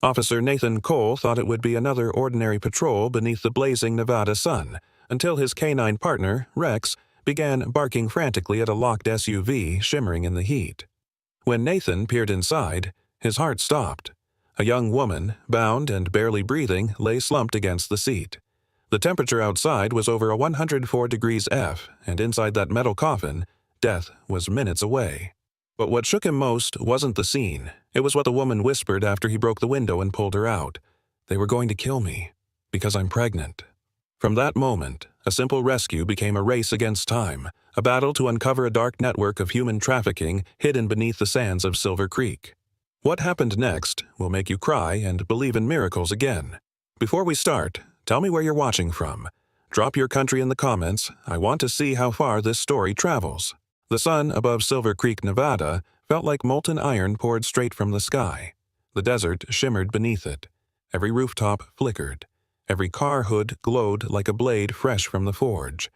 Officer Nathan Cole thought it would be another ordinary patrol beneath the blazing Nevada sun, until his canine partner, Rex, began barking frantically at a locked SUV shimmering in the heat. When Nathan peered inside, his heart stopped. A young woman, bound and barely breathing, lay slumped against the seat. The temperature outside was over 104 degrees F, and inside that metal coffin, death was minutes away. But what shook him most wasn't the scene. It was what the woman whispered after he broke the window and pulled her out. "They were going to kill me, because I'm pregnant." From that moment, a simple rescue became a race against time, a battle to uncover a dark network of human trafficking hidden beneath the sands of Silver Creek. What happened next will make you cry and believe in miracles again. Before we start, tell me where you're watching from. Drop your country in the comments. I want to see how far this story travels. The sun above Silver Creek, Nevada, felt like molten iron poured straight from the sky. The desert shimmered beneath it. Every rooftop flickered. Every car hood glowed like a blade fresh from the forge.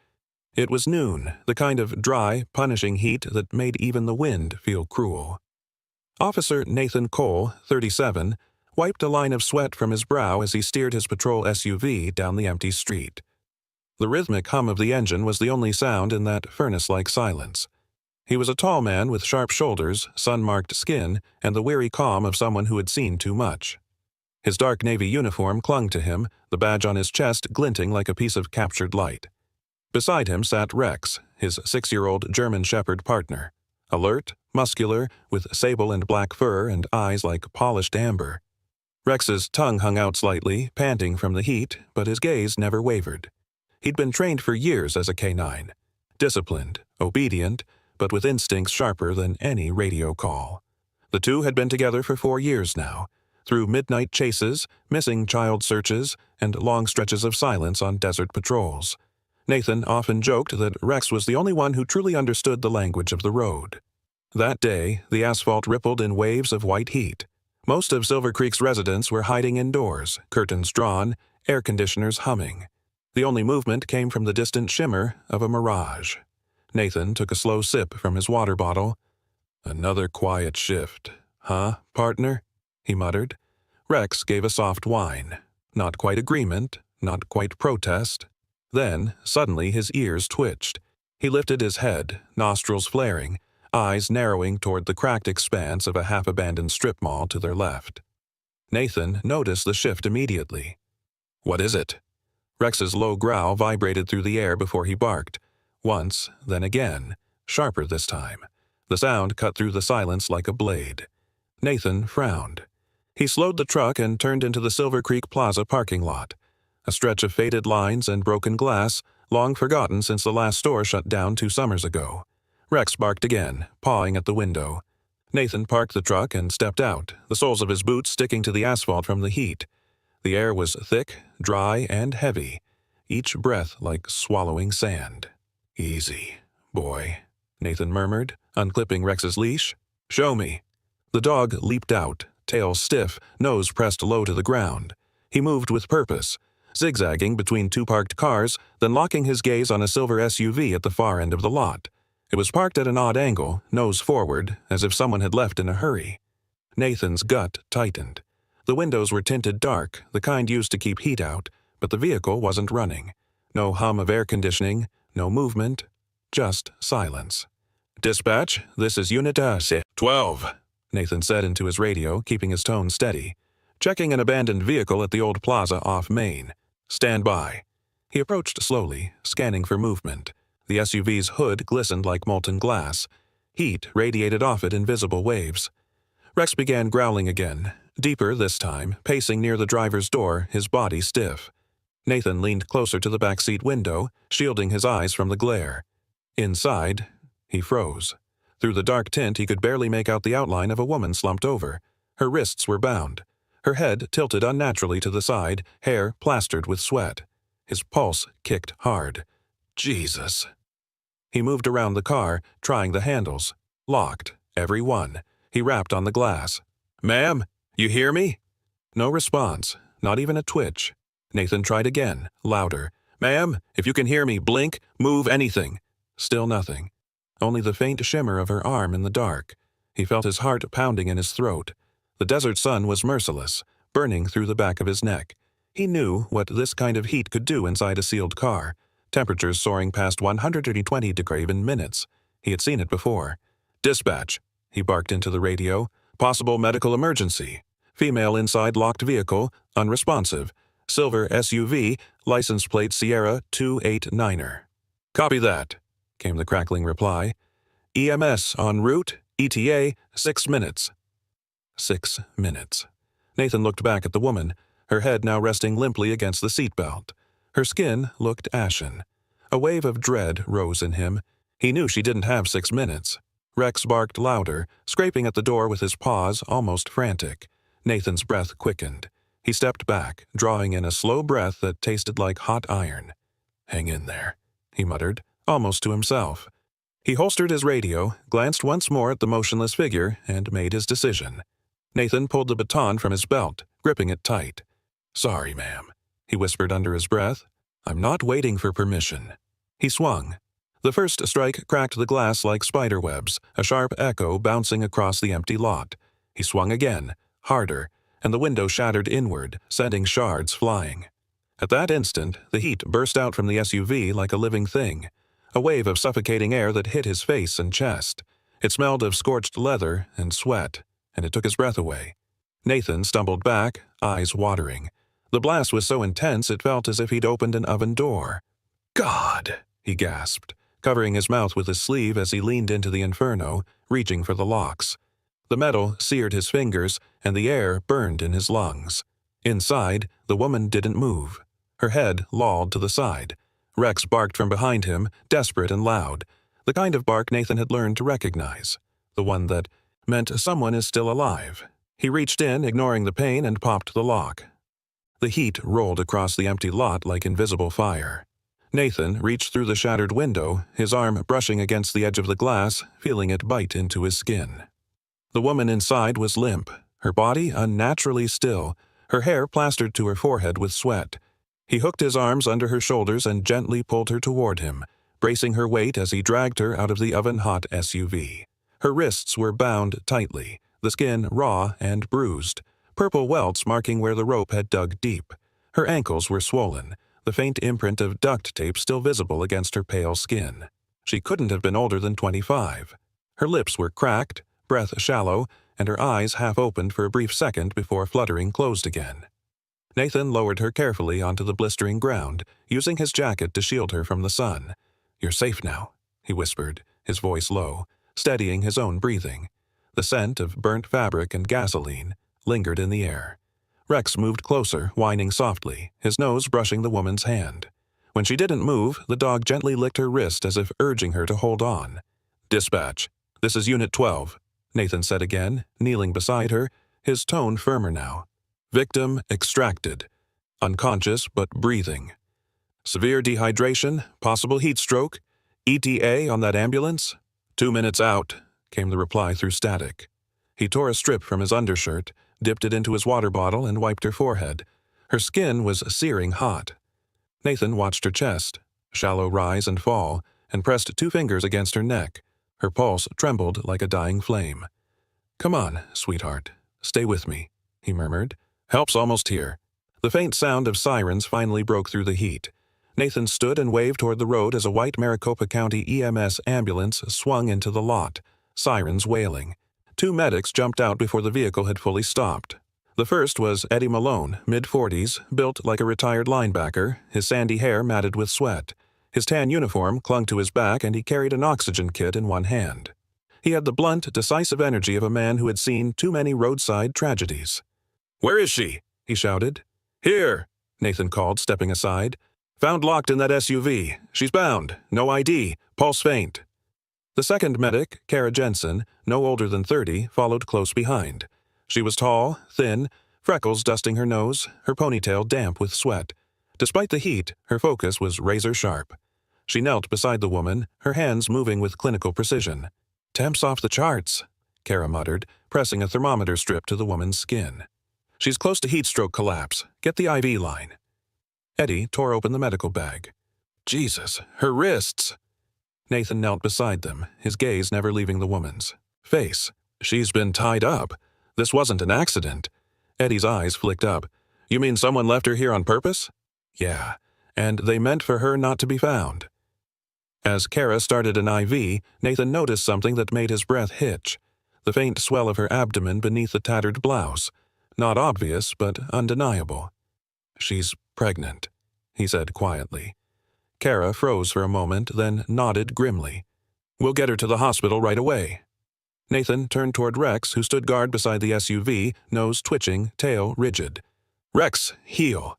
It was noon, the kind of dry, punishing heat that made even the wind feel cruel. Officer Nathan Cole, 37, wiped a line of sweat from his brow as he steered his patrol SUV down the empty street. The rhythmic hum of the engine was the only sound in that furnace-like silence. He was a tall man with sharp shoulders, sun-marked skin, and the weary calm of someone who had seen too much. His dark navy uniform clung to him, the badge on his chest glinting like a piece of captured light. Beside him sat Rex, his 6-year-old German Shepherd partner, alert, muscular, with sable and black fur and eyes like polished amber. Rex's tongue hung out slightly, panting from the heat, but his gaze never wavered. He'd been trained for years as a canine. Disciplined, obedient, but with instincts sharper than any radio call. The two had been together for 4 years now, through midnight chases, missing child searches, and long stretches of silence on desert patrols. Nathan often joked that Rex was the only one who truly understood the language of the road. That day, the asphalt rippled in waves of white heat. Most of Silver Creek's residents were hiding indoors, curtains drawn, air conditioners humming. The only movement came from the distant shimmer of a mirage. Nathan took a slow sip from his water bottle. "Another quiet shift, huh, partner?" he muttered. Rex gave a soft whine. Not quite agreement, not quite protest. Then, suddenly, his ears twitched. He lifted his head, nostrils flaring, eyes narrowing toward the cracked expanse of a half-abandoned strip mall to their left. Nathan noticed the shift immediately. "What is it?" Rex's low growl vibrated through the air before he barked. Once, then again, sharper this time. The sound cut through the silence like a blade. Nathan frowned. He slowed the truck and turned into the Silver Creek Plaza parking lot. A stretch of faded lines and broken glass, long forgotten since the last store shut down 2 summers ago. Rex barked again, pawing at the window. Nathan parked the truck and stepped out, the soles of his boots sticking to the asphalt from the heat. The air was thick, dry, and heavy, each breath like swallowing sand. "Easy, boy," Nathan murmured, unclipping Rex's leash. "Show me." The dog leaped out, tail stiff, nose pressed low to the ground. He moved with purpose, zigzagging between 2 parked cars, then locking his gaze on a silver SUV at the far end of the lot. It was parked at an odd angle, nose forward, as if someone had left in a hurry. Nathan's gut tightened. The windows were tinted dark, the kind used to keep heat out, but the vehicle wasn't running. No hum of air conditioning, no movement, just silence. "Dispatch, this is Unit 12, Nathan said into his radio, keeping his tone steady. "Checking an abandoned vehicle at the old plaza off Main. Stand by." He approached slowly, scanning for movement. The SUV's hood glistened like molten glass. Heat radiated off it in visible waves. Rex began growling again, deeper this time, pacing near the driver's door, his body stiff. Nathan leaned closer to the backseat window, shielding his eyes from the glare. Inside, he froze. Through the dark tint, he could barely make out the outline of a woman slumped over. Her wrists were bound. Her head tilted unnaturally to the side, hair plastered with sweat. His pulse kicked hard. Jesus. He moved around the car, trying the handles. Locked, every one. He rapped on the glass. "Ma'am, you hear me?" No response, not even a twitch. Nathan tried again, louder. "Ma'am, if you can hear me, blink, move anything." Still nothing. Only the faint shimmer of her arm in the dark. He felt his heart pounding in his throat. The desert sun was merciless, burning through the back of his neck. He knew what this kind of heat could do inside a sealed car, temperatures soaring past 120 degrees in minutes. He had seen it before. "Dispatch," he barked into the radio. "Possible medical emergency. Female inside locked vehicle, unresponsive. Silver SUV, license plate Sierra 289er. "Copy that," came the crackling reply. "EMS en route, ETA 6 minutes. 6 minutes. Nathan looked back at the woman, her head now resting limply against the seatbelt. Her skin looked ashen. A wave of dread rose in him. He knew she didn't have 6 minutes. Rex barked louder, scraping at the door with his paws, almost frantic. Nathan's breath quickened. He stepped back, drawing in a slow breath that tasted like hot iron. "Hang in there," he muttered, almost to himself. He holstered his radio, glanced once more at the motionless figure, and made his decision. Nathan pulled the baton from his belt, gripping it tight. "Sorry, ma'am," he whispered under his breath. "I'm not waiting for permission." He swung. The first strike cracked the glass like spider webs, a sharp echo bouncing across the empty lot. He swung again, harder, and the window shattered inward, sending shards flying. At that instant, the heat burst out from the SUV like a living thing, a wave of suffocating air that hit his face and chest. It smelled of scorched leather and sweat, and it took his breath away. Nathan stumbled back, eyes watering. The blast was so intense it felt as if he'd opened an oven door. "God!" he gasped, covering his mouth with his sleeve as he leaned into the inferno, reaching for the locks. The metal seared his fingers, and the air burned in his lungs. Inside, the woman didn't move. Her head lolled to the side. Rex barked from behind him, desperate and loud, the kind of bark Nathan had learned to recognize, the one that meant someone is still alive. He reached in, ignoring the pain, and popped the lock. The heat rolled across the empty lot like invisible fire. Nathan reached through the shattered window, his arm brushing against the edge of the glass, feeling it bite into his skin. The woman inside was limp, her body unnaturally still, her hair plastered to her forehead with sweat. He hooked his arms under her shoulders and gently pulled her toward him, bracing her weight as he dragged her out of the oven-hot SUV. Her wrists were bound tightly, the skin raw and bruised, purple welts marking where the rope had dug deep. Her ankles were swollen, the faint imprint of duct tape still visible against her pale skin. She couldn't have been older than 25. Her lips were cracked, breath shallow, and her eyes half opened for a brief second before fluttering closed again. Nathan lowered her carefully onto the blistering ground, using his jacket to shield her from the sun. "You're safe now," he whispered, his voice low, steadying his own breathing. The scent of burnt fabric and gasoline lingered in the air. Rex moved closer, whining softly, his nose brushing the woman's hand. When she didn't move, the dog gently licked her wrist as if urging her to hold on. "Dispatch, this is Unit 12, Nathan said again, kneeling beside her, his tone firmer now. "Victim extracted. Unconscious but breathing. Severe dehydration, possible heat stroke. ETA on that ambulance? 2 minutes out," came the reply through static. He tore a strip from his undershirt, dipped it into his water bottle, and wiped her forehead. Her skin was searing hot. Nathan watched her chest, shallow rise and fall, and pressed 2 fingers against her neck. Her pulse trembled like a dying flame. "Come on, sweetheart. Stay with me," he murmured. "Help's almost here." The faint sound of sirens finally broke through the heat. Nathan stood and waved toward the road as a white Maricopa County EMS ambulance swung into the lot, sirens wailing. 2 medics jumped out before the vehicle had fully stopped. The first was Eddie Malone, mid-40s, built like a retired linebacker, his sandy hair matted with sweat. His tan uniform clung to his back, and he carried an oxygen kit in one hand. He had the blunt, decisive energy of a man who had seen too many roadside tragedies. "Where is she?" he shouted. "Here," Nathan called, stepping aside. "Found locked in that SUV. She's bound. No ID. Pulse faint." The second medic, Kara Jensen, no older than 30, followed close behind. She was tall, thin, freckles dusting her nose, her ponytail damp with sweat. Despite the heat, her focus was razor-sharp. She knelt beside the woman, her hands moving with clinical precision. "Temp's off the charts," Kara muttered, pressing a thermometer strip to the woman's skin. "She's close to heat stroke collapse. Get the IV line." Eddie tore open the medical bag. "Jesus, her wrists!" Nathan knelt beside them, his gaze never leaving the woman's face. "She's been tied up. This wasn't an accident." Eddie's eyes flicked up. You mean someone left her here on purpose? Yeah, and they meant for her not to be found. As Kara started an IV, Nathan noticed something that made his breath hitch. The faint swell of her abdomen beneath the tattered blouse. Not obvious, but undeniable. She's pregnant, he said quietly. Kara froze for a moment, then nodded grimly. We'll get her to the hospital right away. Nathan turned toward Rex, who stood guard beside the SUV, nose twitching, tail rigid. Rex, heel!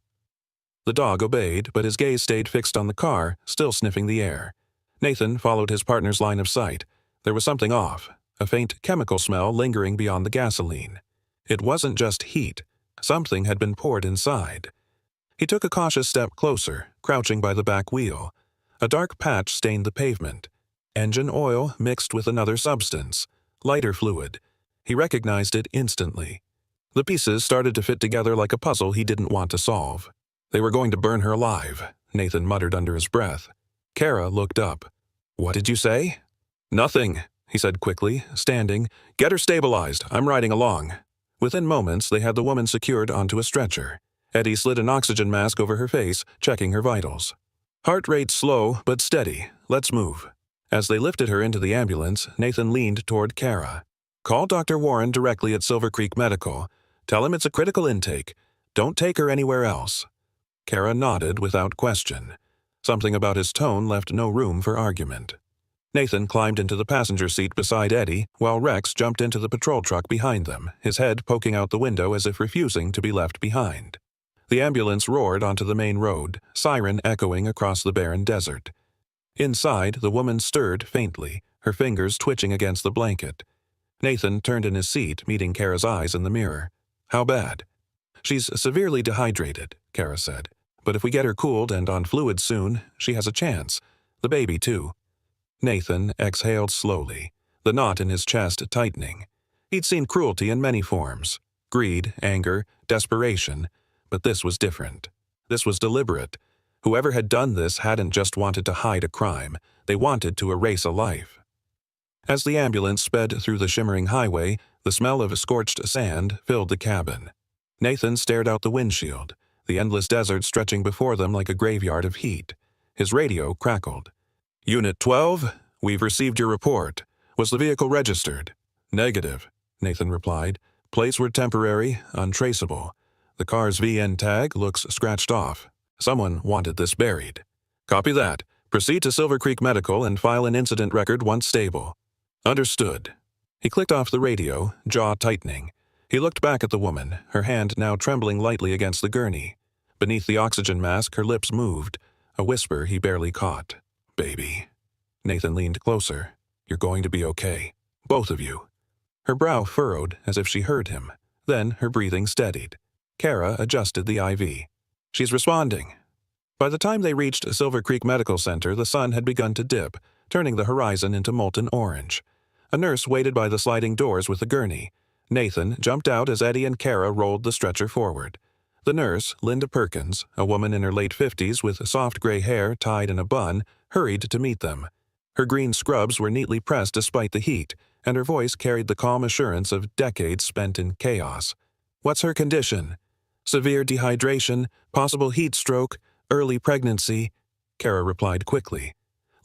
The dog obeyed, but his gaze stayed fixed on the car, still sniffing the air. Nathan followed his partner's line of sight. There was something off, a faint chemical smell lingering beyond the gasoline. It wasn't just heat. Something had been poured inside. He took a cautious step closer, crouching by the back wheel. A dark patch stained the pavement. Engine oil mixed with another substance. Lighter fluid. He recognized it instantly. The pieces started to fit together like a puzzle he didn't want to solve. They were going to burn her alive, Nathan muttered under his breath. Kara looked up. What did you say? Nothing, he said quickly, standing. Get her stabilized. I'm riding along. Within moments, they had the woman secured onto a stretcher. Eddie slid an oxygen mask over her face, checking her vitals. Heart rate slow, but steady. Let's move. As they lifted her into the ambulance, Nathan leaned toward Kara. Call Dr. Warren directly at Silver Creek Medical. Tell him it's a critical intake. Don't take her anywhere else. Kara nodded without question. Something about his tone left no room for argument. Nathan climbed into the passenger seat beside Eddie, while Rex jumped into the patrol truck behind them, his head poking out the window as if refusing to be left behind. The ambulance roared onto the main road, siren echoing across the barren desert. Inside, the woman stirred faintly, her fingers twitching against the blanket. Nathan turned in his seat, meeting Kara's eyes in the mirror. How bad? She's severely dehydrated, Kara said. But if we get her cooled and on fluids soon, she has a chance. The baby, too. Nathan exhaled slowly, the knot in his chest tightening. He'd seen cruelty in many forms. Greed, anger, desperation. But this was different. This was deliberate. Whoever had done this hadn't just wanted to hide a crime. They wanted to erase a life. As the ambulance sped through the shimmering highway, the smell of scorched sand filled the cabin. Nathan stared out the windshield, the endless desert stretching before them like a graveyard of heat. His radio crackled. Unit 12, we've received your report. Was the vehicle registered? Negative, Nathan replied. Plates were temporary, untraceable. The car's VN tag looks scratched off. Someone wanted this buried. Copy that. Proceed to Silver Creek Medical and file an incident record once stable. Understood. He clicked off the radio, jaw tightening. He looked back at the woman, her hand now trembling lightly against the gurney. Beneath the oxygen mask, her lips moved, a whisper he barely caught. Baby. Nathan leaned closer. You're going to be okay. Both of you. Her brow furrowed as if she heard him. Then her breathing steadied. Kara adjusted the IV. She's responding. By the time they reached Silver Creek Medical Center, the sun had begun to dip, turning the horizon into molten orange. A nurse waited by the sliding doors with a gurney. Nathan jumped out as Eddie and Kara rolled the stretcher forward. The nurse, Linda Perkins, a woman in her late 50s with soft gray hair tied in a bun, hurried to meet them. Her green scrubs were neatly pressed despite the heat, and her voice carried the calm assurance of decades spent in chaos. What's her condition? Severe dehydration, possible heat stroke, early pregnancy, Kara replied quickly.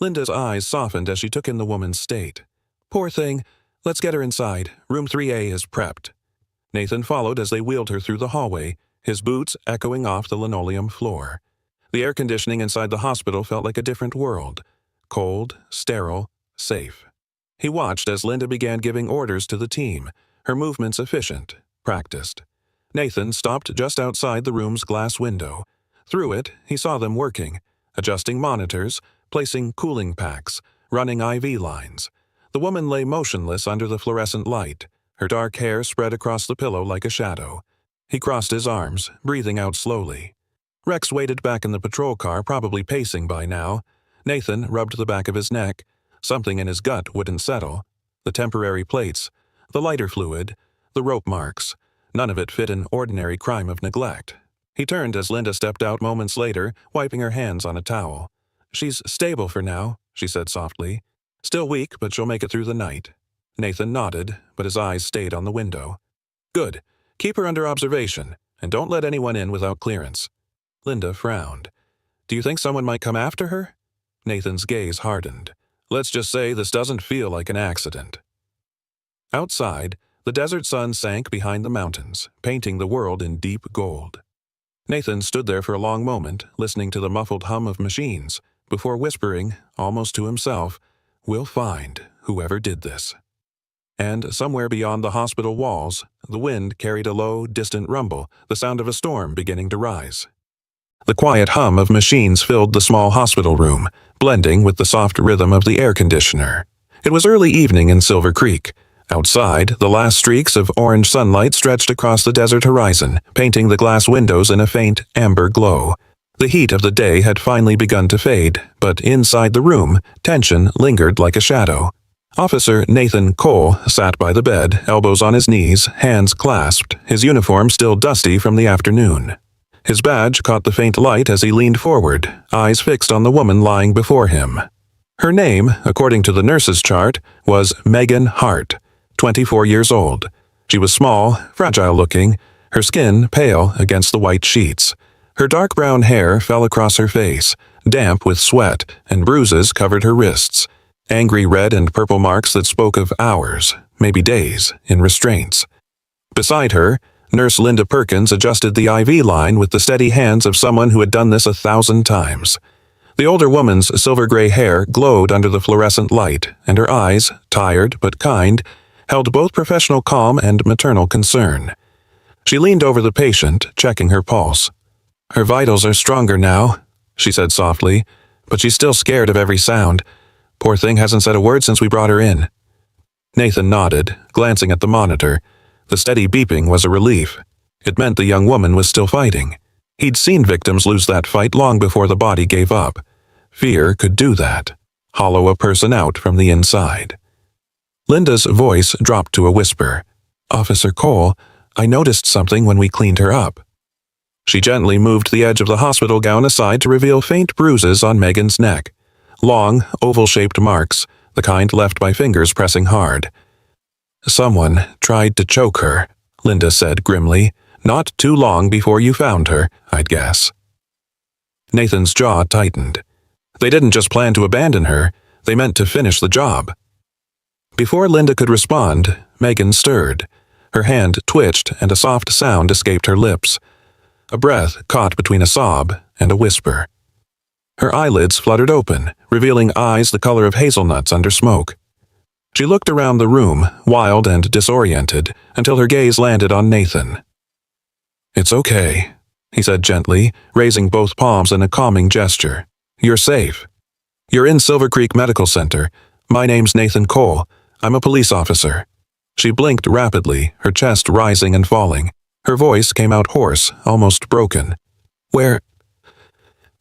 Linda's eyes softened as she took in the woman's state. Poor thing. Let's get her inside. Room 3A is prepped. Nathan followed as they wheeled her through the hallway, his boots echoing off the linoleum floor. The air conditioning inside the hospital felt like a different world. Cold, sterile, safe. He watched as Linda began giving orders to the team, her movements efficient, practiced. Nathan stopped just outside the room's glass window. Through it, he saw them working, adjusting monitors, placing cooling packs, running IV lines. The woman lay motionless under the fluorescent light, her dark hair spread across the pillow like a shadow. He crossed his arms, breathing out slowly. Rex waited back in the patrol car, probably pacing by now. Nathan rubbed the back of his neck. Something in his gut wouldn't settle. The temporary plates, the lighter fluid, the rope marks. None of it fit an ordinary crime of neglect. He turned as Linda stepped out moments later, wiping her hands on a towel. She's stable for now, she said softly. Still weak, but she'll make it through the night. Nathan nodded, but his eyes stayed on the window. Good. Keep her under observation, and don't let anyone in without clearance." Linda frowned. "Do you think someone might come after her?" Nathan's gaze hardened. "Let's just say this doesn't feel like an accident." Outside, the desert sun sank behind the mountains, painting the world in deep gold. Nathan stood there for a long moment, listening to the muffled hum of machines, before whispering, almost to himself, "We'll find whoever did this." And somewhere beyond the hospital walls, the wind carried a low, distant rumble, the sound of a storm beginning to rise. The quiet hum of machines filled the small hospital room, blending with the soft rhythm of the air conditioner. It was early evening in Silver Creek. Outside, the last streaks of orange sunlight stretched across the desert horizon, painting the glass windows in a faint, amber glow. The heat of the day had finally begun to fade, but inside the room, tension lingered like a shadow. Officer Nathan Cole sat by the bed, elbows on his knees, hands clasped, his uniform still dusty from the afternoon. His badge caught the faint light as he leaned forward, eyes fixed on the woman lying before him. Her name, according to the nurse's chart, was Megan Hart, 24 years old. She was small, fragile-looking, her skin pale against the white sheets. Her dark brown hair fell across her face, damp with sweat, and bruises covered her wrists. Angry red and purple marks that spoke of hours, maybe days, in restraints. Beside her, Nurse Linda Perkins adjusted the IV line with the steady hands of someone who had done this 1,000 times. The older woman's silver-gray hair glowed under the fluorescent light, and her eyes, tired but kind, held both professional calm and maternal concern. She leaned over the patient, checking her pulse. "Her vitals are stronger now," she said softly, "but she's still scared of every sound. Poor thing hasn't said a word since we brought her in." Nathan nodded, glancing at the monitor. The steady beeping was a relief. It meant the young woman was still fighting. He'd seen victims lose that fight long before the body gave up. Fear could do that, hollow a person out from the inside. Linda's voice dropped to a whisper. "Officer Cole, I noticed something when we cleaned her up." She gently moved the edge of the hospital gown aside to reveal faint bruises on Megan's neck. Long, oval-shaped marks, the kind left by fingers pressing hard. "Someone tried to choke her," Linda said grimly. "Not too long before you found her, I'd guess." Nathan's jaw tightened. They didn't just plan to abandon her, they meant to finish the job. Before Linda could respond, Megan stirred. Her hand twitched and a soft sound escaped her lips. A breath caught between a sob and a whisper. Her eyelids fluttered open, revealing eyes the color of hazelnuts under smoke. She looked around the room, wild and disoriented, until her gaze landed on Nathan. "It's okay," he said gently, raising both palms in a calming gesture. "You're safe. You're in Silver Creek Medical Center. My name's Nathan Cole. I'm a police officer." She blinked rapidly, her chest rising and falling. Her voice came out hoarse, almost broken. Where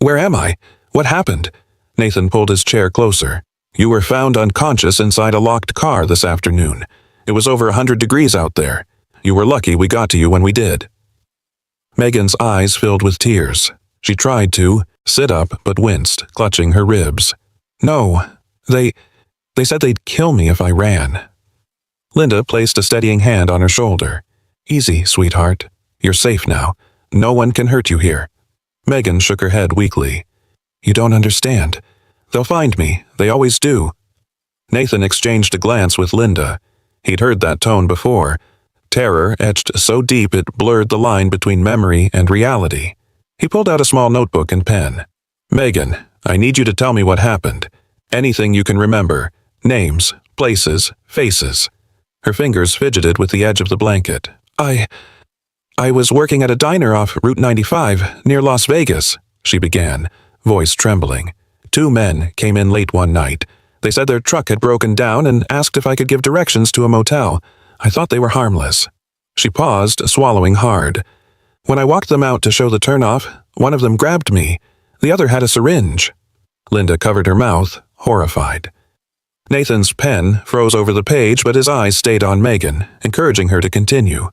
am I? What happened?" Nathan pulled his chair closer. "You were found unconscious inside a locked car this afternoon. It was over 100 degrees out there. You were lucky we got to you when we did." Megan's eyes filled with tears. She tried to sit up but winced, clutching her ribs. "No, they said they'd kill me if I ran." Linda placed a steadying hand on her shoulder. "Easy, sweetheart. You're safe now. No one can hurt you here." Megan shook her head weakly. "You don't understand. They'll find me. They always do." Nathan exchanged a glance with Linda. He'd heard that tone before. Terror etched so deep it blurred the line between memory and reality. He pulled out a small notebook and pen. "Megan, I need you to tell me what happened. Anything you can remember. Names, places, faces." Her fingers fidgeted with the edge of the blanket. I was working at a diner off Route 95, near Las Vegas," she began, voice trembling. "2 men came in late one night. They said their truck had broken down and asked if I could give directions to a motel. I thought they were harmless." She paused, swallowing hard. "When I walked them out to show the turnoff, one of them grabbed me. The other had a syringe." Linda covered her mouth, horrified. Nathan's pen froze over the page, but his eyes stayed on Megan, encouraging her to continue.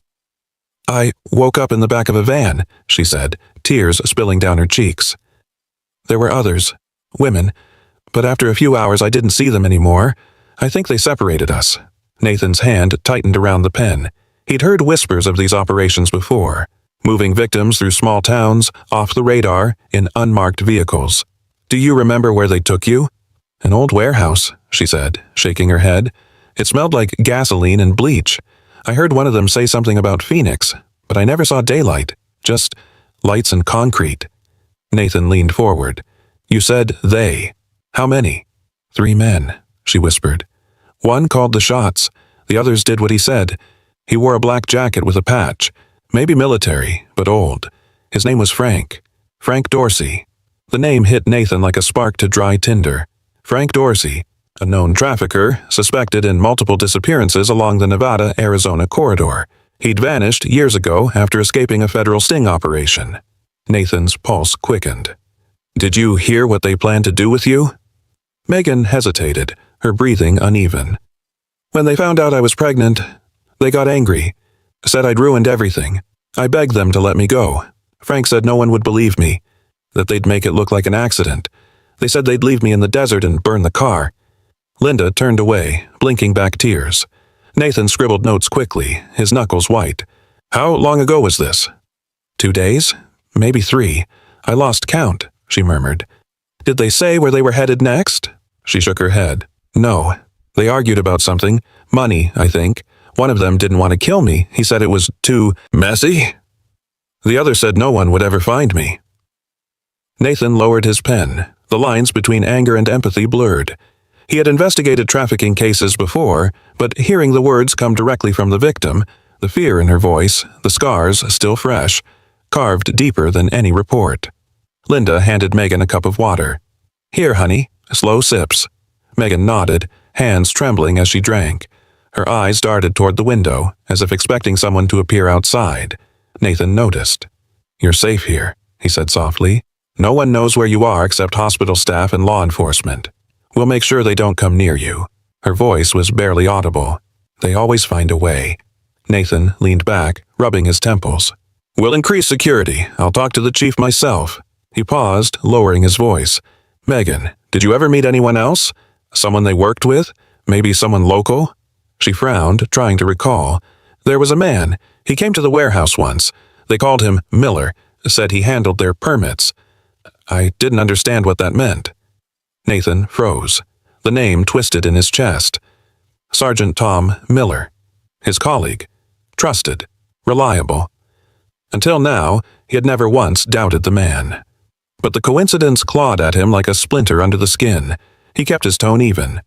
"I woke up in the back of a van," she said, tears spilling down her cheeks. "There were others, women, but after a few hours I didn't see them anymore. I think they separated us." Nathan's hand tightened around the pen. He'd heard whispers of these operations before, moving victims through small towns, off the radar, in unmarked vehicles. "Do you remember where they took you?" "An old warehouse," she said, shaking her head. "It smelled like gasoline and bleach. I heard one of them say something about Phoenix, but I never saw daylight, just lights and concrete." Nathan leaned forward. "You said they. How many?" "3 men," she whispered. "One called the shots. The others did what he said. He wore a black jacket with a patch. Maybe military, but old. His name was Frank. Frank Dorsey." The name hit Nathan like a spark to dry tinder. Frank Dorsey, a known trafficker, suspected in multiple disappearances along the Nevada-Arizona corridor. He'd vanished years ago after escaping a federal sting operation. Nathan's pulse quickened. "Did you hear what they planned to do with you?" Megan hesitated, her breathing uneven. "When they found out I was pregnant, they got angry. Said I'd ruined everything. I begged them to let me go. Frank said no one would believe me, that they'd make it look like an accident. They said they'd leave me in the desert and burn the car." Linda turned away, blinking back tears. Nathan scribbled notes quickly, his knuckles white. "How long ago was this?" 2 days? Maybe 3. I lost count," she murmured. "Did they say where they were headed next?" She shook her head. "No. They argued about something. Money, I think. One of them didn't want to kill me. He said it was too messy. The other said no one would ever find me." Nathan lowered his pen. The lines between anger and empathy blurred. He had investigated trafficking cases before, but hearing the words come directly from the victim, the fear in her voice, the scars still fresh, carved deeper than any report. Linda handed Megan a cup of water. "Here, honey, slow sips." Megan nodded, hands trembling as she drank. Her eyes darted toward the window, as if expecting someone to appear outside. Nathan noticed. "You're safe here," he said softly. "No one knows where you are except hospital staff and law enforcement. We'll make sure they don't come near you." Her voice was barely audible. "They always find a way." Nathan leaned back, rubbing his temples. "We'll increase security. I'll talk to the chief myself." He paused, lowering his voice. "Megan, did you ever meet anyone else? Someone they worked with? Maybe someone local?" She frowned, trying to recall. "There was a man. He came to the warehouse once. They called him Miller, said he handled their permits. I didn't understand what that meant." Nathan froze. The name twisted in his chest. Sergeant Tom Miller. His colleague. Trusted. Reliable. Until now, he had never once doubted the man. But the coincidence clawed at him like a splinter under the skin. He kept his tone even.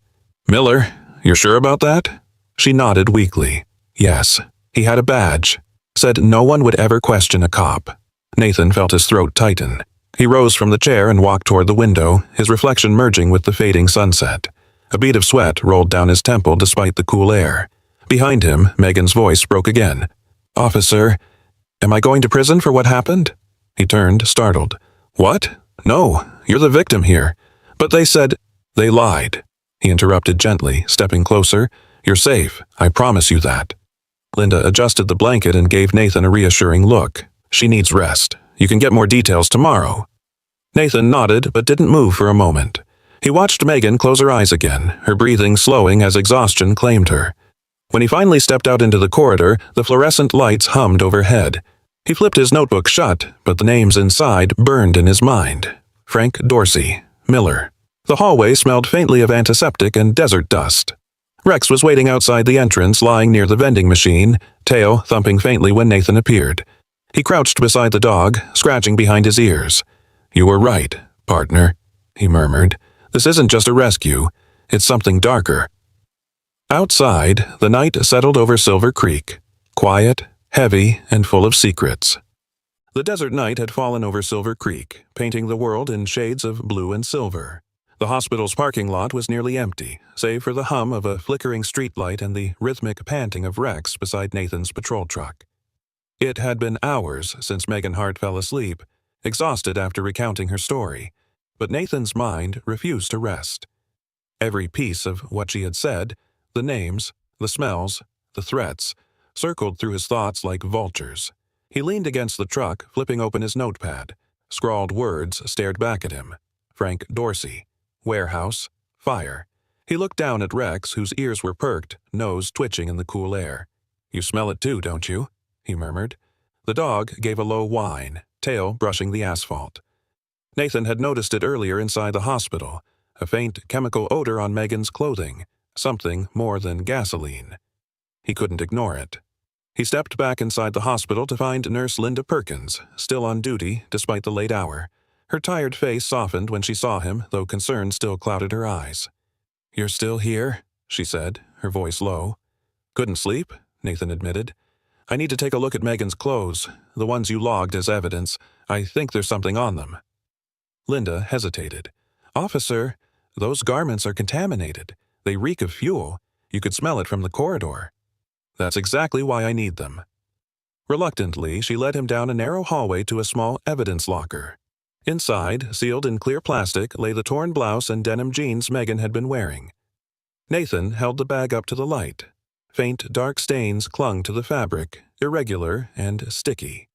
"Miller, you're sure about that?" She nodded weakly. "Yes. He had a badge. Said no one would ever question a cop." Nathan felt his throat tighten. He rose from the chair and walked toward the window, his reflection merging with the fading sunset. A bead of sweat rolled down his temple despite the cool air. Behind him, Megan's voice broke again. "Officer, am I going to prison for what happened?" He turned, startled. "What? No, you're the victim here. But they said—" "They lied," he interrupted gently, stepping closer. "You're safe. I promise you that." Linda adjusted the blanket and gave Nathan a reassuring look. "She needs rest. You can get more details tomorrow." Nathan nodded but didn't move for a moment. He watched Megan close her eyes again, her breathing slowing as exhaustion claimed her. When he finally stepped out into the corridor, the fluorescent lights hummed overhead. He flipped his notebook shut, but the names inside burned in his mind. Frank Dorsey, Miller. The hallway smelled faintly of antiseptic and desert dust. Rex was waiting outside the entrance, lying near the vending machine, tail thumping faintly when Nathan appeared. He crouched beside the dog, scratching behind his ears. "You were right, partner," he murmured. "This isn't just a rescue. It's something darker." Outside, the night settled over Silver Creek, quiet, heavy, and full of secrets. The desert night had fallen over Silver Creek, painting the world in shades of blue and silver. The hospital's parking lot was nearly empty, save for the hum of a flickering streetlight and the rhythmic panting of Rex beside Nathan's patrol truck. It had been hours since Megan Hart fell asleep, exhausted after recounting her story, but Nathan's mind refused to rest. Every piece of what she had said, the names, the smells, the threats, circled through his thoughts like vultures. He leaned against the truck, flipping open his notepad. Scrawled words stared back at him. Frank Dorsey. Warehouse. Fire. He looked down at Rex, whose ears were perked, nose twitching in the cool air. You smell it too, don't you? He murmured. The dog gave a low whine, tail brushing the asphalt. Nathan had noticed it earlier inside the hospital, a faint chemical odor on Megan's clothing, something more than gasoline. He couldn't ignore it. He stepped back inside the hospital to find Nurse Linda Perkins, still on duty despite the late hour. Her tired face softened when she saw him, though concern still clouded her eyes. "You're still here?" she said, her voice low. "Couldn't sleep," Nathan admitted. "I need to take a look at Megan's clothes, the ones you logged as evidence. I think there's something on them." Linda hesitated. "Officer, those garments are contaminated. They reek of fuel. You could smell it from the corridor." "That's exactly why I need them." Reluctantly, she led him down a narrow hallway to a small evidence locker. Inside, sealed in clear plastic, lay the torn blouse and denim jeans Megan had been wearing. Nathan held the bag up to the light. Faint, dark stains clung to the fabric, irregular and sticky.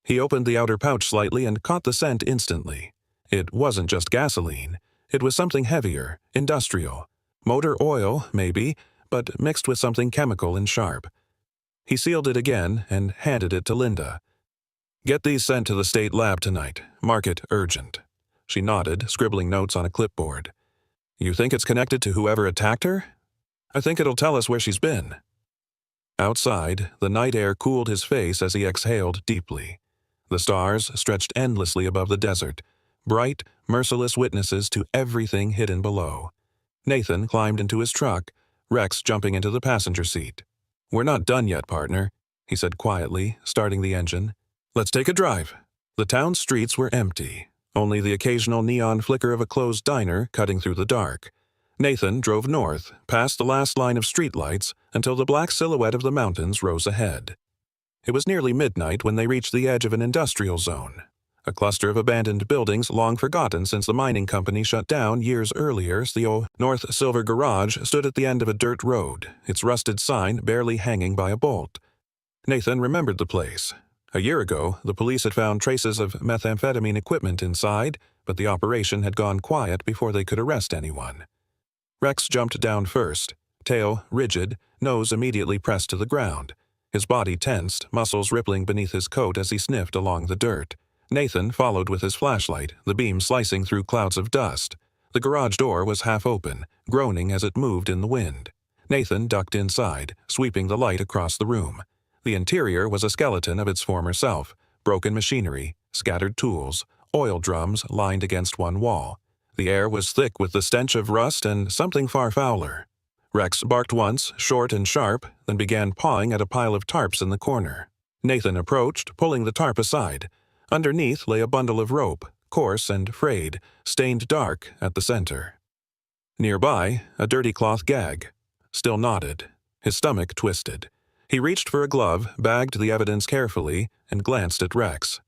He opened the outer pouch slightly and caught the scent instantly. It wasn't just gasoline. It was something heavier, industrial. Motor oil, maybe, but mixed with something chemical and sharp. He sealed it again and handed it to Linda. "Get these sent to the state lab tonight. Mark it urgent." She nodded, scribbling notes on a clipboard. "You think it's connected to whoever attacked her?" "I think it'll tell us where she's been." Outside, the night air cooled his face as he exhaled deeply. The stars stretched endlessly above the desert, bright, merciless witnesses to everything hidden below. Nathan climbed into his truck, Rex jumping into the passenger seat. "We're not done yet, partner," he said quietly, starting the engine. "Let's take a drive." The town streets were empty, only the occasional neon flicker of a closed diner cutting through the dark. Nathan drove north, past the last line of streetlights, until the black silhouette of the mountains rose ahead. It was nearly midnight when they reached the edge of an industrial zone. A cluster of abandoned buildings long forgotten since the mining company shut down years earlier. The old North Silver Garage stood at the end of a dirt road, its rusted sign barely hanging by a bolt. Nathan remembered the place. A year ago, the police had found traces of methamphetamine equipment inside, but the operation had gone quiet before they could arrest anyone. Rex jumped down first, tail rigid, nose immediately pressed to the ground. His body tensed, muscles rippling beneath his coat as he sniffed along the dirt. Nathan followed with his flashlight, the beam slicing through clouds of dust. The garage door was half open, groaning as it moved in the wind. Nathan ducked inside, sweeping the light across the room. The interior was a skeleton of its former self, broken machinery, scattered tools, oil drums lined against one wall. The air was thick with the stench of rust and something far fouler. Rex barked once, short and sharp, then began pawing at a pile of tarps in the corner. Nathan approached, pulling the tarp aside. Underneath lay a bundle of rope, coarse and frayed, stained dark at the center. Nearby, a dirty cloth gag. Still knotted. His stomach twisted. He reached for a glove, bagged the evidence carefully, and glanced at Rex.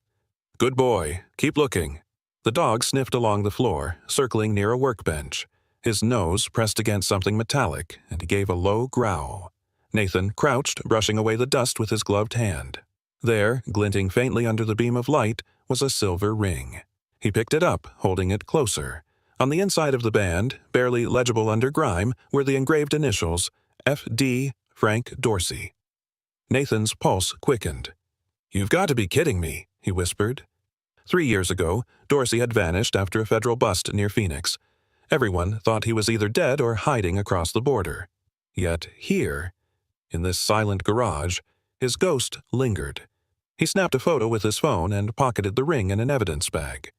"Good boy. Keep looking." The dog sniffed along the floor, circling near a workbench. His nose pressed against something metallic, and he gave a low growl. Nathan crouched, brushing away the dust with his gloved hand. There, glinting faintly under the beam of light, was a silver ring. He picked it up, holding it closer. On the inside of the band, barely legible under grime, were the engraved initials, F.D. Frank Dorsey. Nathan's pulse quickened. "You've got to be kidding me," he whispered. 3 years ago, Dorsey had vanished after a federal bust near Phoenix. Everyone thought he was either dead or hiding across the border. Yet here, in this silent garage, his ghost lingered. He snapped a photo with his phone and pocketed the ring in an evidence bag.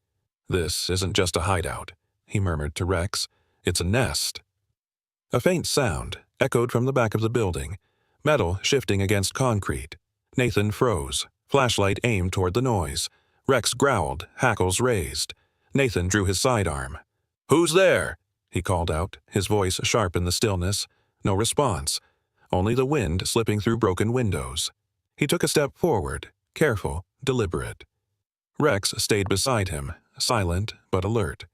"This isn't just a hideout," he murmured to Rex. "It's a nest." A faint sound echoed from the back of the building, metal shifting against concrete. Nathan froze, flashlight aimed toward the noise. Rex growled, hackles raised. Nathan drew his sidearm. "Who's there?" he called out, his voice sharp in the stillness. No response, only the wind slipping through broken windows. He took a step forward, careful, deliberate. Rex stayed beside him, silent but alert.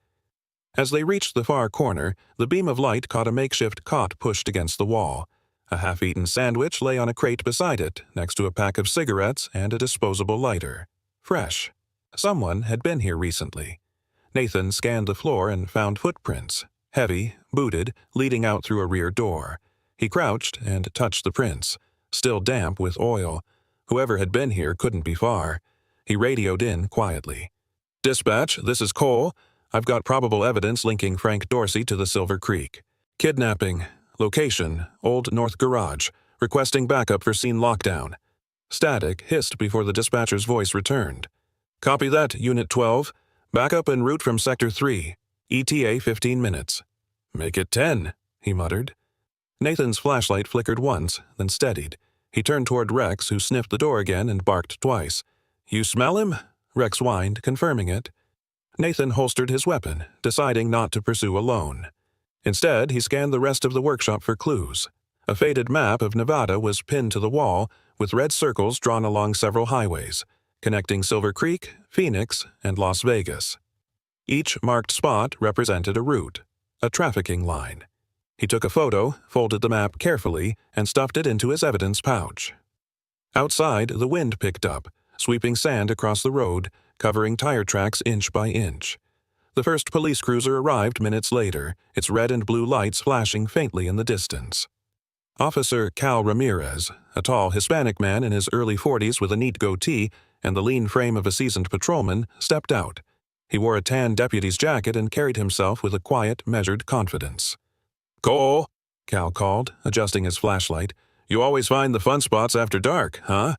As they reached the far corner, the beam of light caught a makeshift cot pushed against the wall. A half-eaten sandwich lay on a crate beside it, next to a pack of cigarettes and a disposable lighter. Fresh. Someone had been here recently. Nathan scanned the floor and found footprints, heavy, booted, leading out through a rear door. He crouched and touched the prints. still damp with oil. Whoever had been here couldn't be far. He radioed in quietly. "Dispatch, this is Cole. I've got probable evidence linking Frank Dorsey to the Silver Creek. Kidnapping. Location, Old North Garage. Requesting backup for scene lockdown." Static hissed before the dispatcher's voice returned. "Copy that, Unit 12. Backup en route from Sector 3. ETA 15 minutes. "Make it 10, he muttered. Nathan's flashlight flickered once, then steadied. He turned toward Rex, who sniffed the door again and barked twice. "You smell him?" Rex whined, confirming it. Nathan holstered his weapon, deciding not to pursue alone. Instead, he scanned the rest of the workshop for clues. A faded map of Nevada was pinned to the wall, with red circles drawn along several highways, connecting Silver Creek, Phoenix, and Las Vegas. Each marked spot represented a route, a trafficking line. He took a photo, folded the map carefully, and stuffed it into his evidence pouch. Outside, the wind picked up, sweeping sand across the road, covering tire tracks inch by inch. The first police cruiser arrived minutes later, its red and blue lights flashing faintly in the distance. Officer Cal Ramirez, a tall Hispanic man in his early 40s with a neat goatee and the lean frame of a seasoned patrolman, stepped out. He wore a tan deputy's jacket and carried himself with a quiet, measured confidence. "Cole," Cal called, adjusting his flashlight. "You always find the fun spots after dark, huh?"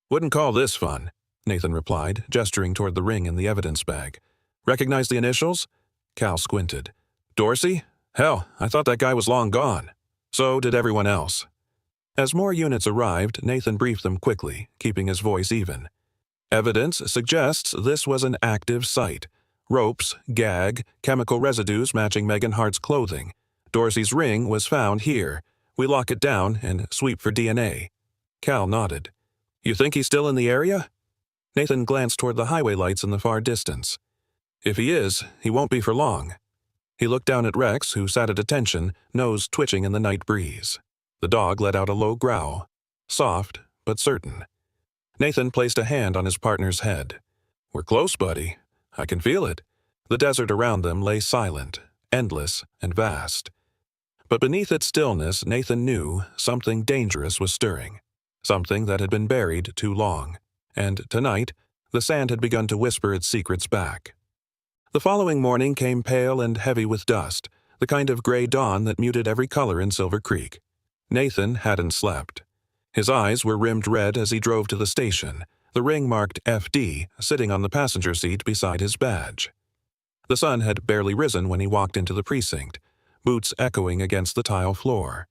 "Wouldn't call this fun," Nathan replied, gesturing toward the ring in the evidence bag. "Recognize the initials?" Cal squinted. "Dorsey? Hell, I thought that guy was long gone. So did everyone else." As more units arrived, Nathan briefed them quickly, keeping his voice even. "Evidence suggests this was an active site. Ropes, gag, chemical residues matching Megan Hart's clothing. Dorsey's ring was found here. We lock it down and sweep for DNA." Cal nodded. "You think he's still in the area?" Nathan glanced toward the highway lights in the far distance. "If he is, he won't be for long." He looked down at Rex, who sat at attention, nose twitching in the night breeze. The dog let out a low growl, soft but certain. Nathan placed a hand on his partner's head. "We're close, buddy. I can feel it." The desert around them lay silent, endless, and vast. But beneath its stillness, Nathan knew something dangerous was stirring, something that had been buried too long. And tonight, the sand had begun to whisper its secrets back. The following morning came pale and heavy with dust, the kind of gray dawn that muted every color in Silver Creek. Nathan hadn't slept. His eyes were rimmed red as he drove to the station, the ring marked FD sitting on the passenger seat beside his badge. The sun had barely risen when he walked into the precinct, boots echoing against the tile floor.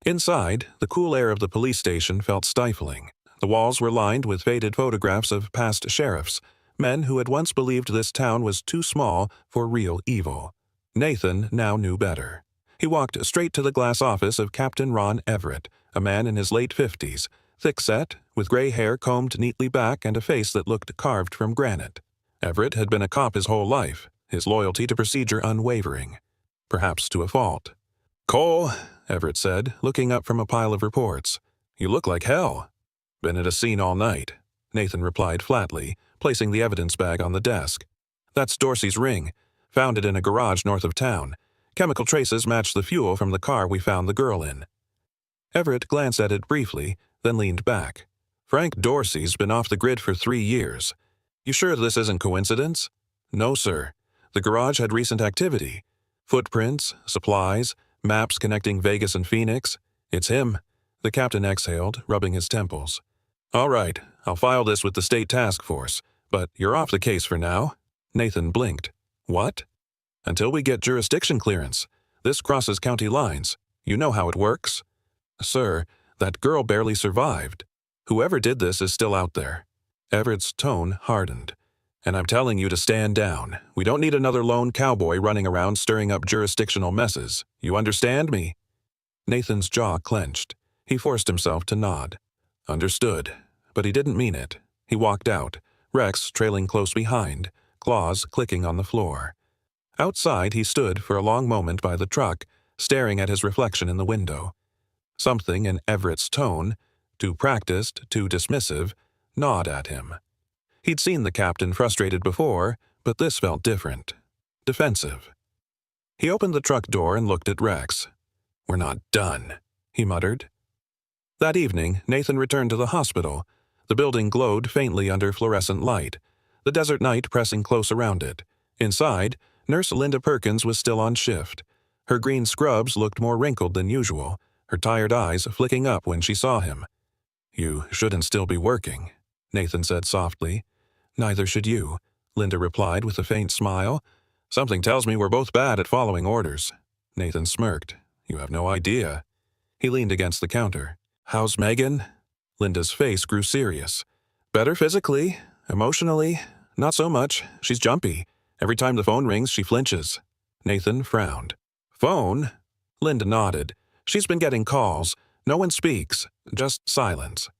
Inside, the cool air of the police station felt stifling. The walls were lined with faded photographs of past sheriffs, men who had once believed this town was too small for real evil. Nathan now knew better. He walked straight to the glass office of Captain Ron Everett, a man in his late 50s, thick-set, with gray hair combed neatly back and a face that looked carved from granite. Everett had been a cop his whole life, his loyalty to procedure unwavering, perhaps to a fault. "Cole," Everett said, looking up from a pile of reports. "You look like hell." "Been at a scene all night," Nathan replied flatly, placing the evidence bag on the desk. "That's Dorsey's ring, found it in a garage north of town. Chemical traces match the fuel from the car we found the girl in." Everett glanced at it briefly, then leaned back. "Frank Dorsey's been off the grid for 3 years. You sure this isn't coincidence?" "No, sir. The garage had recent activity. Footprints, supplies, maps connecting Vegas and Phoenix. It's him." The captain exhaled, rubbing his temples. "All right, I'll file this with the state task force, but you're off the case for now." Nathan blinked. "What?" "Until we get jurisdiction clearance. This crosses county lines. You know how it works." "Sir, that girl barely survived. Whoever did this is still out there." Everett's tone hardened. "And I'm telling you to stand down. We don't need another lone cowboy running around stirring up jurisdictional messes. You understand me?" Nathan's jaw clenched. He forced himself to nod. Understood. But he didn't mean it. He walked out, Rex trailing close behind, claws clicking on the floor. Outside, he stood for a long moment by the truck, staring at his reflection in the window. Something in Everett's tone, too practiced, too dismissive, gnawed at him. He'd seen the captain frustrated before, but this felt different. Defensive. He opened the truck door and looked at Rex. "We're not done," he muttered. That evening, Nathan returned to the hospital. The building glowed faintly under fluorescent light, the desert night pressing close around it. Inside, Nurse Linda Perkins was still on shift. Her green scrubs looked more wrinkled than usual, her tired eyes flicking up when she saw him. "You shouldn't still be working," Nathan said softly. "Neither should you," Linda replied with a faint smile. "Something tells me we're both bad at following orders." Nathan smirked. "You have no idea." He leaned against the counter. "How's Megan?" Linda's face grew serious. "Better physically. Emotionally, not so much. She's jumpy. Every time the phone rings, she flinches." Nathan frowned. "Phone?" Linda nodded. "She's been getting calls. No one speaks. Just silence."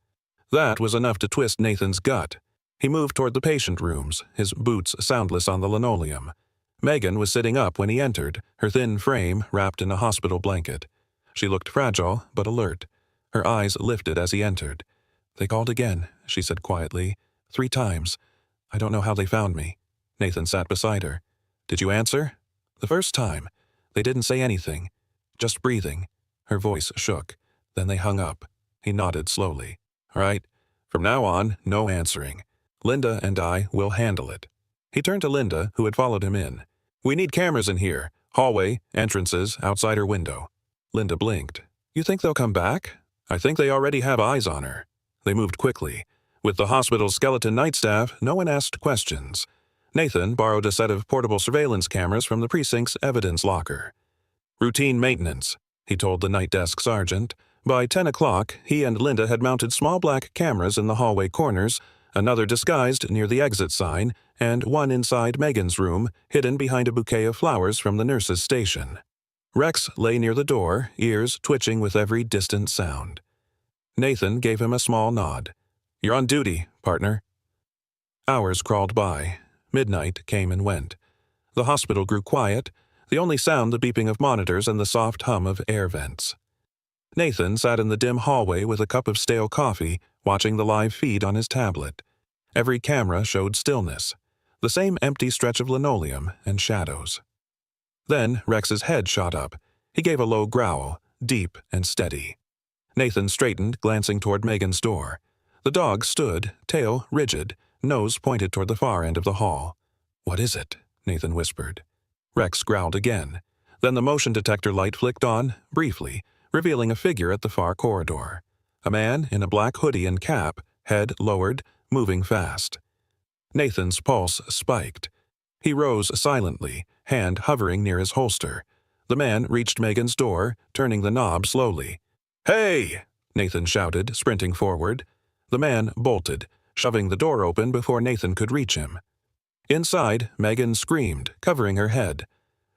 That was enough to twist Nathan's gut. He moved toward the patient rooms, his boots soundless on the linoleum. Megan was sitting up when he entered, her thin frame wrapped in a hospital blanket. She looked fragile but alert. Her eyes lifted as he entered. "They called again," she said quietly. "3 times. I don't know how they found me." Nathan sat beside her. "Did you answer?" "The first time. They didn't say anything. Just breathing." Her voice shook. Then they hung up. He nodded slowly. "All right. From now on, no answering. Linda and I will handle it." He turned to Linda, who had followed him in. "We need cameras in here. Hallway, entrances, outside her window." Linda blinked. "You think they'll come back?" "I think they already have eyes on her." They moved quickly. With the hospital's skeleton night staff, no one asked questions. Nathan borrowed a set of portable surveillance cameras from the precinct's evidence locker. "Routine maintenance," he told the night desk sergeant. By 10 o'clock, he and Linda had mounted small black cameras in the hallway corners, another disguised near the exit sign, and one inside Megan's room, hidden behind a bouquet of flowers from the nurse's station. Rex lay near the door, ears twitching with every distant sound. Nathan gave him a small nod. "You're on duty, partner." Hours crawled by. Midnight came and went. The hospital grew quiet, the only sound the beeping of monitors and the soft hum of air vents. Nathan sat in the dim hallway with a cup of stale coffee, watching the live feed on his tablet. Every camera showed stillness, the same empty stretch of linoleum and shadows. Then Rex's head shot up. He gave a low growl, deep and steady. Nathan straightened, glancing toward Megan's door. The dog stood, tail rigid, nose pointed toward the far end of the hall. "What is it?" Nathan whispered. Rex growled again. Then the motion detector light flicked on, briefly, revealing a figure at the far corridor. A man in a black hoodie and cap, head lowered, moving fast. Nathan's pulse spiked. He rose silently, hand hovering near his holster. The man reached Megan's door, turning the knob slowly. "Hey!" Nathan shouted, sprinting forward. The man bolted, shoving the door open before Nathan could reach him. Inside, Megan screamed, covering her head.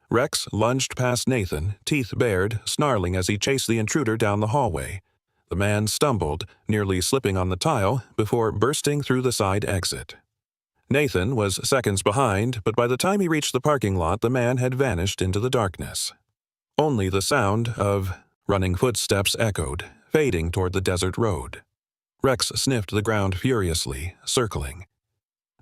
Rex lunged past Nathan, teeth bared, snarling as he chased the intruder down the hallway. The man stumbled, nearly slipping on the tile, before bursting through the side exit. Nathan was seconds behind, but by the time he reached the parking lot, the man had vanished into the darkness. Only the sound of running footsteps echoed, fading toward the desert road. Rex sniffed the ground furiously, circling.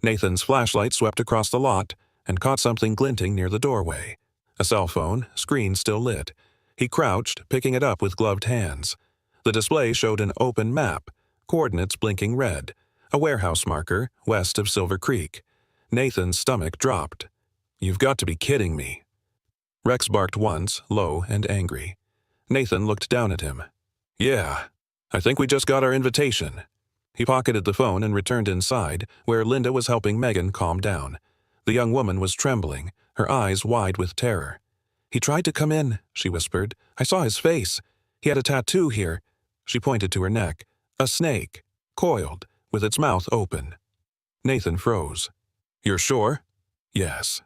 Nathan's flashlight swept across the lot and caught something glinting near the doorway. A cell phone, screen still lit. He crouched, picking it up with gloved hands. The display showed an open map, coordinates blinking red, a warehouse marker west of Silver Creek. Nathan's stomach dropped. "You've got to be kidding me." Rex barked once, low and angry. Nathan looked down at him. "Yeah, I think we just got our invitation." He pocketed the phone and returned inside, where Linda was helping Megan calm down. The young woman was trembling, her eyes wide with terror. "He tried to come in," she whispered. "I saw his face. He had a tattoo here." She pointed to her neck. A snake, coiled, with its mouth open. Nathan froze. "You're sure?" "Yes."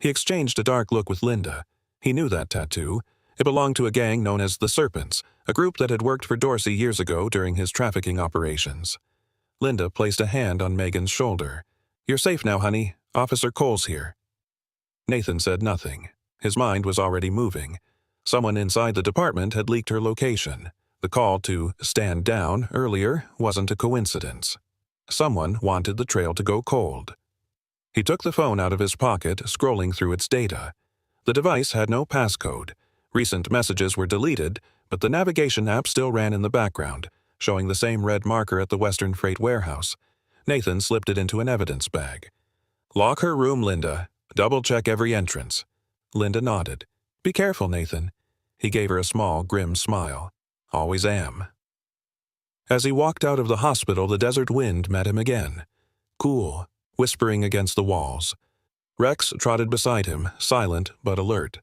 He exchanged a dark look with Linda. He knew that tattoo. It belonged to a gang known as the Serpents, a group that had worked for Dorsey years ago during his trafficking operations. Linda placed a hand on Megan's shoulder. "You're safe now, honey. Officer Cole's here." Nathan said nothing. His mind was already moving. Someone inside the department had leaked her location. The call to stand down earlier wasn't a coincidence. Someone wanted the trail to go cold. He took the phone out of his pocket, scrolling through its data. The device had no passcode. Recent messages were deleted, but the navigation app still ran in the background, showing the same red marker at the Western Freight warehouse. Nathan slipped it into an evidence bag. "Lock her room, Linda. Double-check every entrance." Linda nodded. "Be careful, Nathan." He gave her a small, grim smile. "Always am." As he walked out of the hospital, the desert wind met him again. Cool, whispering against the walls. Rex trotted beside him, silent but alert.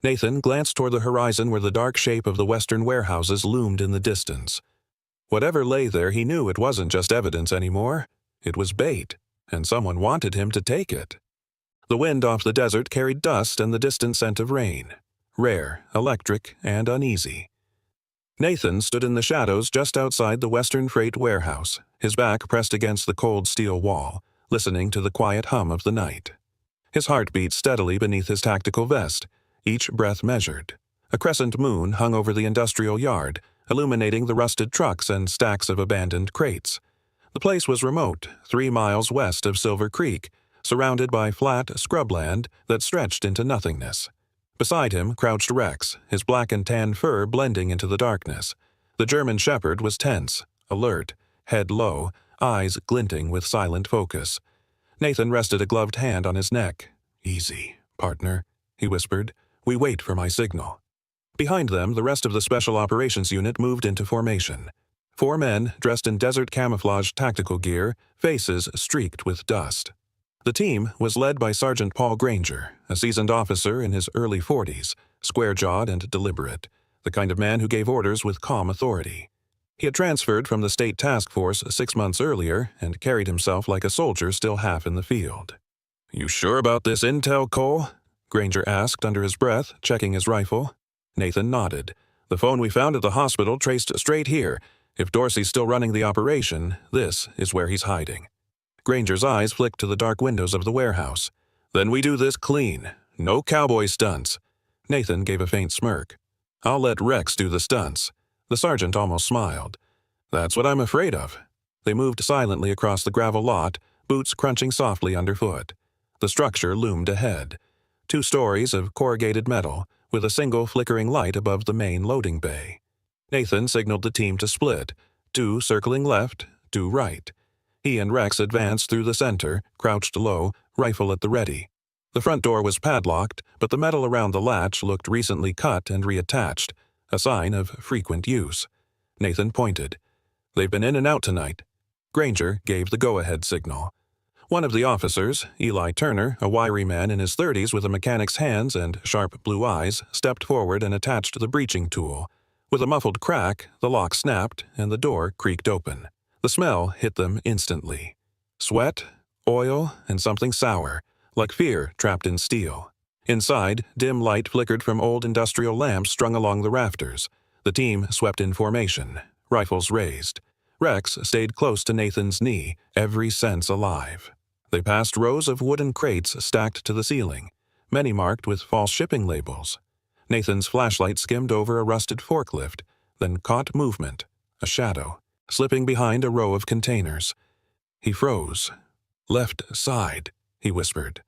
Nathan glanced toward the horizon where the dark shape of the western warehouses loomed in the distance. Whatever lay there, he knew it wasn't just evidence anymore. It was bait, and someone wanted him to take it. The wind off the desert carried dust and the distant scent of rain. Rare, electric, and uneasy. Nathan stood in the shadows just outside the Western Freight warehouse, his back pressed against the cold steel wall, listening to the quiet hum of the night. His heart beat steadily beneath his tactical vest, each breath measured. A crescent moon hung over the industrial yard, illuminating the rusted trucks and stacks of abandoned crates. The place was remote, 3 miles west of Silver Creek, surrounded by flat scrubland that stretched into nothingness. Beside him crouched Rex, his black and tan fur blending into the darkness. The German shepherd was tense, alert, head low, eyes glinting with silent focus. Nathan rested a gloved hand on his neck. "Easy, partner," he whispered. "We wait for my signal." Behind them, the rest of the Special Operations Unit moved into formation. 4 men, dressed in desert camouflage tactical gear, faces streaked with dust. The team was led by Sergeant Paul Granger, a seasoned officer in his early 40s, square-jawed and deliberate, the kind of man who gave orders with calm authority. He had transferred from the State Task Force 6 months earlier and carried himself like a soldier still half in the field. "You sure about this intel, Cole?" Granger asked under his breath, checking his rifle. Nathan nodded. "The phone we found at the hospital traced straight here. If Dorsey's still running the operation, this is where he's hiding." Granger's eyes flicked to the dark windows of the warehouse. "Then we do this clean. No cowboy stunts." Nathan gave a faint smirk. "I'll let Rex do the stunts." The sergeant almost smiled. "That's what I'm afraid of." They moved silently across the gravel lot, boots crunching softly underfoot. The structure loomed ahead. 2 stories of corrugated metal, with a single flickering light above the main loading bay. Nathan signaled the team to split, 2 circling left, 2 right. He and Rex advanced through the center, crouched low, rifle at the ready. The front door was padlocked, but the metal around the latch looked recently cut and reattached, a sign of frequent use. Nathan pointed. "They've been in and out tonight." Granger gave the go-ahead signal. One of the officers, Eli Turner, a wiry man in his 30s with a mechanic's hands and sharp blue eyes, stepped forward and attached the breaching tool. With a muffled crack, the lock snapped and the door creaked open. The smell hit them instantly. Sweat, oil, and something sour, like fear trapped in steel. Inside, dim light flickered from old industrial lamps strung along the rafters. The team swept in formation, rifles raised. Rex stayed close to Nathan's knee, every sense alive. They passed rows of wooden crates stacked to the ceiling, many marked with false shipping labels. Nathan's flashlight skimmed over a rusted forklift, then caught movement, a shadow, slipping behind a row of containers. He froze. "Left side," he whispered.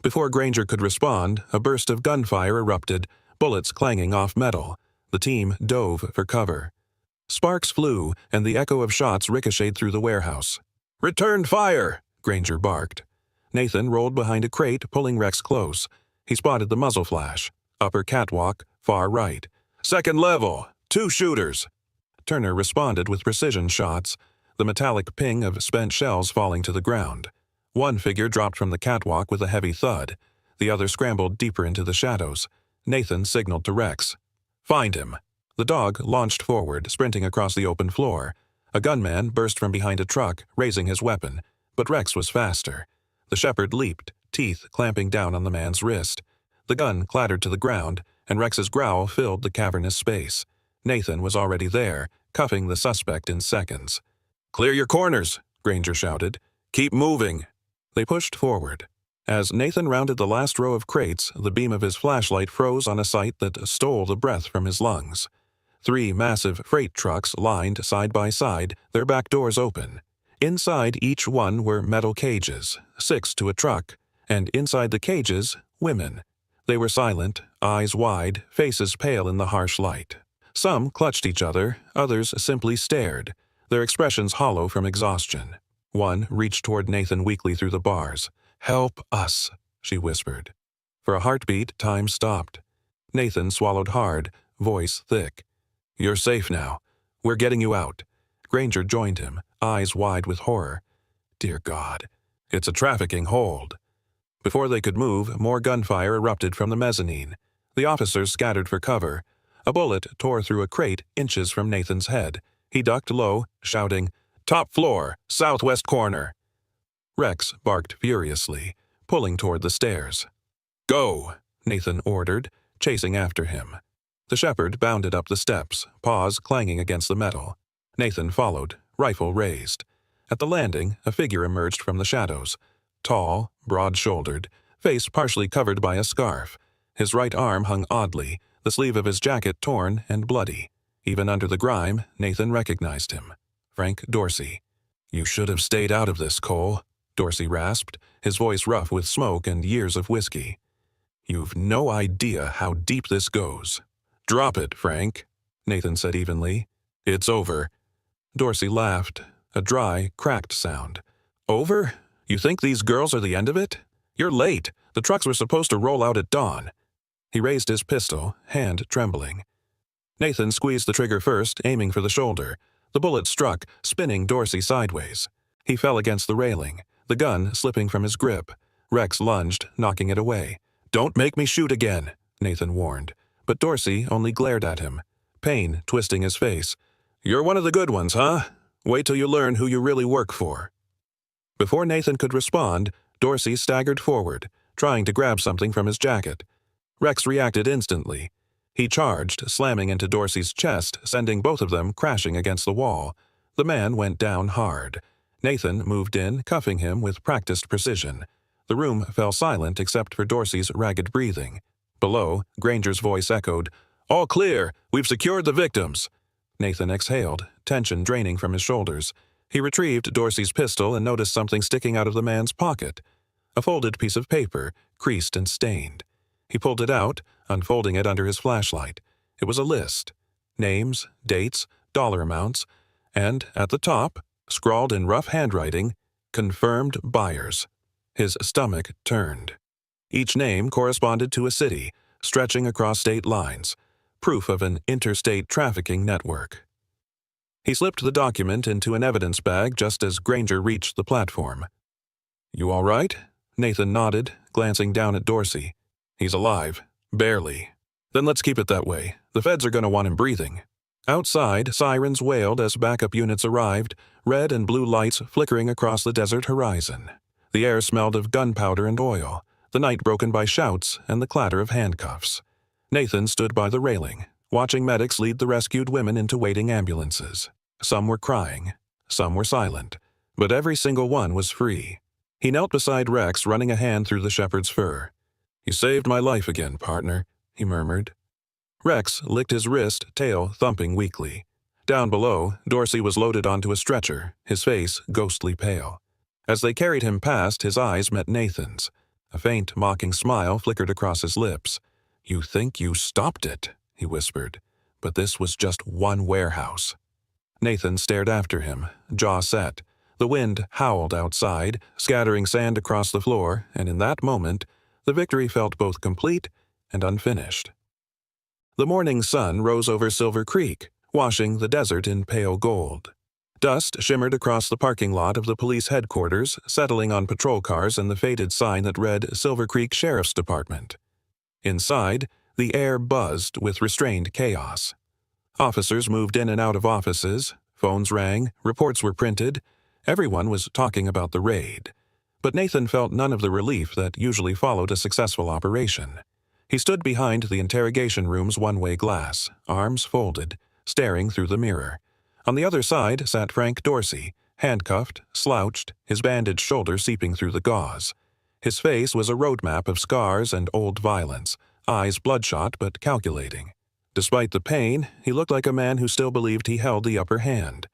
Before Granger could respond, a burst of gunfire erupted, bullets clanging off metal. The team dove for cover. Sparks flew, and the echo of shots ricocheted through the warehouse. "Return fire!" Granger barked. Nathan rolled behind a crate, pulling Rex close. He spotted the muzzle flash. Upper catwalk, far right. "Second level! 2 shooters!" Turner responded with precision shots, the metallic ping of spent shells falling to the ground. One figure dropped from the catwalk with a heavy thud. The other scrambled deeper into the shadows. Nathan signaled to Rex. "Find him." The dog launched forward, sprinting across the open floor. A gunman burst from behind a truck, raising his weapon, but Rex was faster. The shepherd leaped, teeth clamping down on the man's wrist. The gun clattered to the ground, and Rex's growl filled the cavernous space. Nathan was already there, cuffing the suspect in seconds. "Clear your corners," Granger shouted. "Keep moving." They pushed forward. As Nathan rounded the last row of crates, the beam of his flashlight froze on a sight that stole the breath from his lungs. 3 massive freight trucks lined side by side, their back doors open. Inside each one were metal cages, 6 to a truck, and inside the cages, women. They were silent, eyes wide, faces pale in the harsh light. Some clutched each other, others simply stared, their expressions hollow from exhaustion. One reached toward Nathan weakly through the bars. "Help us," she whispered. For a heartbeat, time stopped. Nathan swallowed hard, voice thick. "You're safe now. We're getting you out." Granger joined him, eyes wide with horror. "Dear God, it's a trafficking hold." Before they could move, more gunfire erupted from the mezzanine. The officers scattered for cover. A bullet tore through a crate inches from Nathan's head. He ducked low, shouting, "Top floor, southwest corner." Rex barked furiously, pulling toward the stairs. "Go," Nathan ordered, chasing after him. The shepherd bounded up the steps, paws clanging against the metal. Nathan followed, rifle raised. At the landing, a figure emerged from the shadows. Tall, broad-shouldered, face partially covered by a scarf. His right arm hung oddly, the sleeve of his jacket torn and bloody. Even under the grime, Nathan recognized him. Frank Dorsey. "You should have stayed out of this, Cole," Dorsey rasped, his voice rough with smoke and years of whiskey. "You've no idea how deep this goes." "Drop it, Frank," Nathan said evenly. "It's over." Dorsey laughed, a dry, cracked sound. "Over? You think these girls are the end of it? You're late. The trucks were supposed to roll out at dawn." He raised his pistol, hand trembling. Nathan squeezed the trigger first, aiming for the shoulder. The bullet struck, spinning Dorsey sideways. He fell against the railing, the gun slipping from his grip. Rex lunged, knocking it away. "Don't make me shoot again," Nathan warned. But Dorsey only glared at him, pain twisting his face. "You're one of the good ones, huh? Wait till you learn who you really work for." Before Nathan could respond, Dorsey staggered forward, trying to grab something from his jacket. Rex reacted instantly. He charged, slamming into Dorsey's chest, sending both of them crashing against the wall. The man went down hard. Nathan moved in, cuffing him with practiced precision. The room fell silent except for Dorsey's ragged breathing. Below, Granger's voice echoed, "All clear! We've secured the victims!" Nathan exhaled, tension draining from his shoulders. He retrieved Dorsey's pistol and noticed something sticking out of the man's pocket. A folded piece of paper, creased and stained. He pulled it out, unfolding it under his flashlight. It was a list. Names, dates, dollar amounts, and, at the top, scrawled in rough handwriting, "Confirmed buyers." His stomach turned. Each name corresponded to a city, stretching across state lines, proof of an interstate trafficking network. He slipped the document into an evidence bag just as Granger reached the platform. "You all right?" Nathan nodded, glancing down at Dorsey. "He's alive. Barely. Then let's keep it that way. The feds are going to want him breathing." Outside, sirens wailed as backup units arrived, red and blue lights flickering across the desert horizon. The air smelled of gunpowder and oil, the night broken by shouts and the clatter of handcuffs. Nathan stood by the railing, watching medics lead the rescued women into waiting ambulances. Some were crying, some were silent, but every single one was free. He knelt beside Rex, running a hand through the shepherd's fur. "You saved my life again, partner," he murmured. Rex licked his wrist, tail thumping weakly. Down below, Dorsey was loaded onto a stretcher, his face ghostly pale. As they carried him past, his eyes met Nathan's. A faint, mocking smile flickered across his lips. "You think you stopped it," he whispered. "But this was just one warehouse." Nathan stared after him, jaw set. The wind howled outside, scattering sand across the floor, and in that moment, the victory felt both complete and unfinished. The morning sun rose over Silver Creek, washing the desert in pale gold. Dust shimmered across the parking lot of the police headquarters, settling on patrol cars and the faded sign that read Silver Creek Sheriff's Department. Inside, the air buzzed with restrained chaos. Officers moved in and out of offices, phones rang, reports were printed. Everyone was talking about the raid. But Nathan felt none of the relief that usually followed a successful operation. He stood behind the interrogation room's one-way glass, arms folded, staring through the mirror. On the other side sat Frank Dorsey, handcuffed, slouched, his bandaged shoulder seeping through the gauze. His face was a roadmap of scars and old violence, eyes bloodshot but calculating. Despite the pain, he looked like a man who still believed he held the upper hand.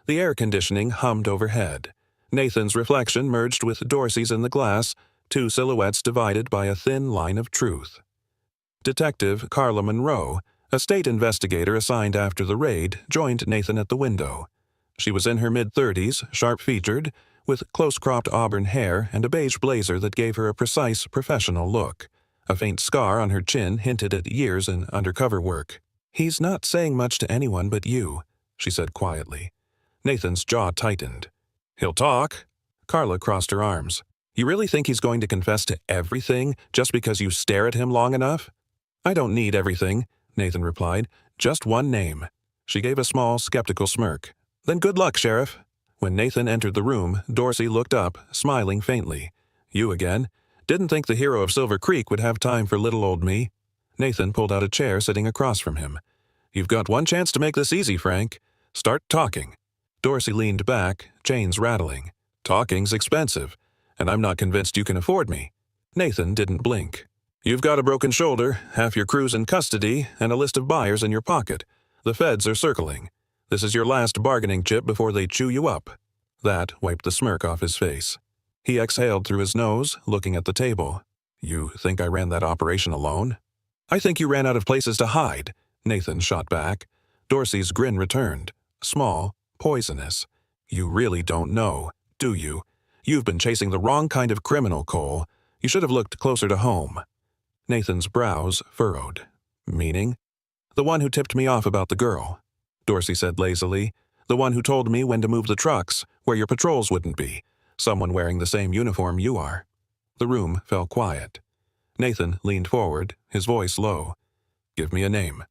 The air conditioning hummed overhead. Nathan's reflection merged with Dorsey's in the glass, two silhouettes divided by a thin line of truth. Detective Carla Monroe, A state investigator assigned after the raid joined Nathan at the window. She was in her mid-30s, sharp-featured, with close-cropped auburn hair and a beige blazer that gave her a precise, professional look. A faint scar on her chin hinted at years in undercover work. "He's not saying much to anyone but you," she said quietly. Nathan's jaw tightened. "He'll talk." Carla crossed her arms. "You really think he's going to confess to everything just because you stare at him long enough?" "I don't need everything," Nathan replied. "Just one name." She gave a small, skeptical smirk. "Then good luck, Sheriff." When Nathan entered the room, Dorsey looked up, smiling faintly. "You again? Didn't think the hero of Silver Creek would have time for little old me." Nathan pulled out a chair sitting across from him. "You've got one chance to make this easy, Frank. Start talking." Dorsey leaned back, chains rattling. "Talking's expensive, and I'm not convinced you can afford me." Nathan didn't blink. "You've got a broken shoulder, half your crew's in custody, and a list of buyers in your pocket. The feds are circling. This is your last bargaining chip before they chew you up." That wiped the smirk off his face. He exhaled through his nose, looking at the table. "You think I ran that operation alone?" "I think you ran out of places to hide," Nathan shot back. Dorsey's grin returned. Small, poisonous. "You really don't know, do you? You've been chasing the wrong kind of criminal, Cole. You should have looked closer to home." Nathan's brows furrowed. "Meaning?" "The one who tipped me off about the girl," Dorsey said lazily. "The one who told me when to move the trucks, where your patrols wouldn't be. Someone wearing the same uniform you are." The room fell quiet. Nathan leaned forward, his voice low. "Give me a name."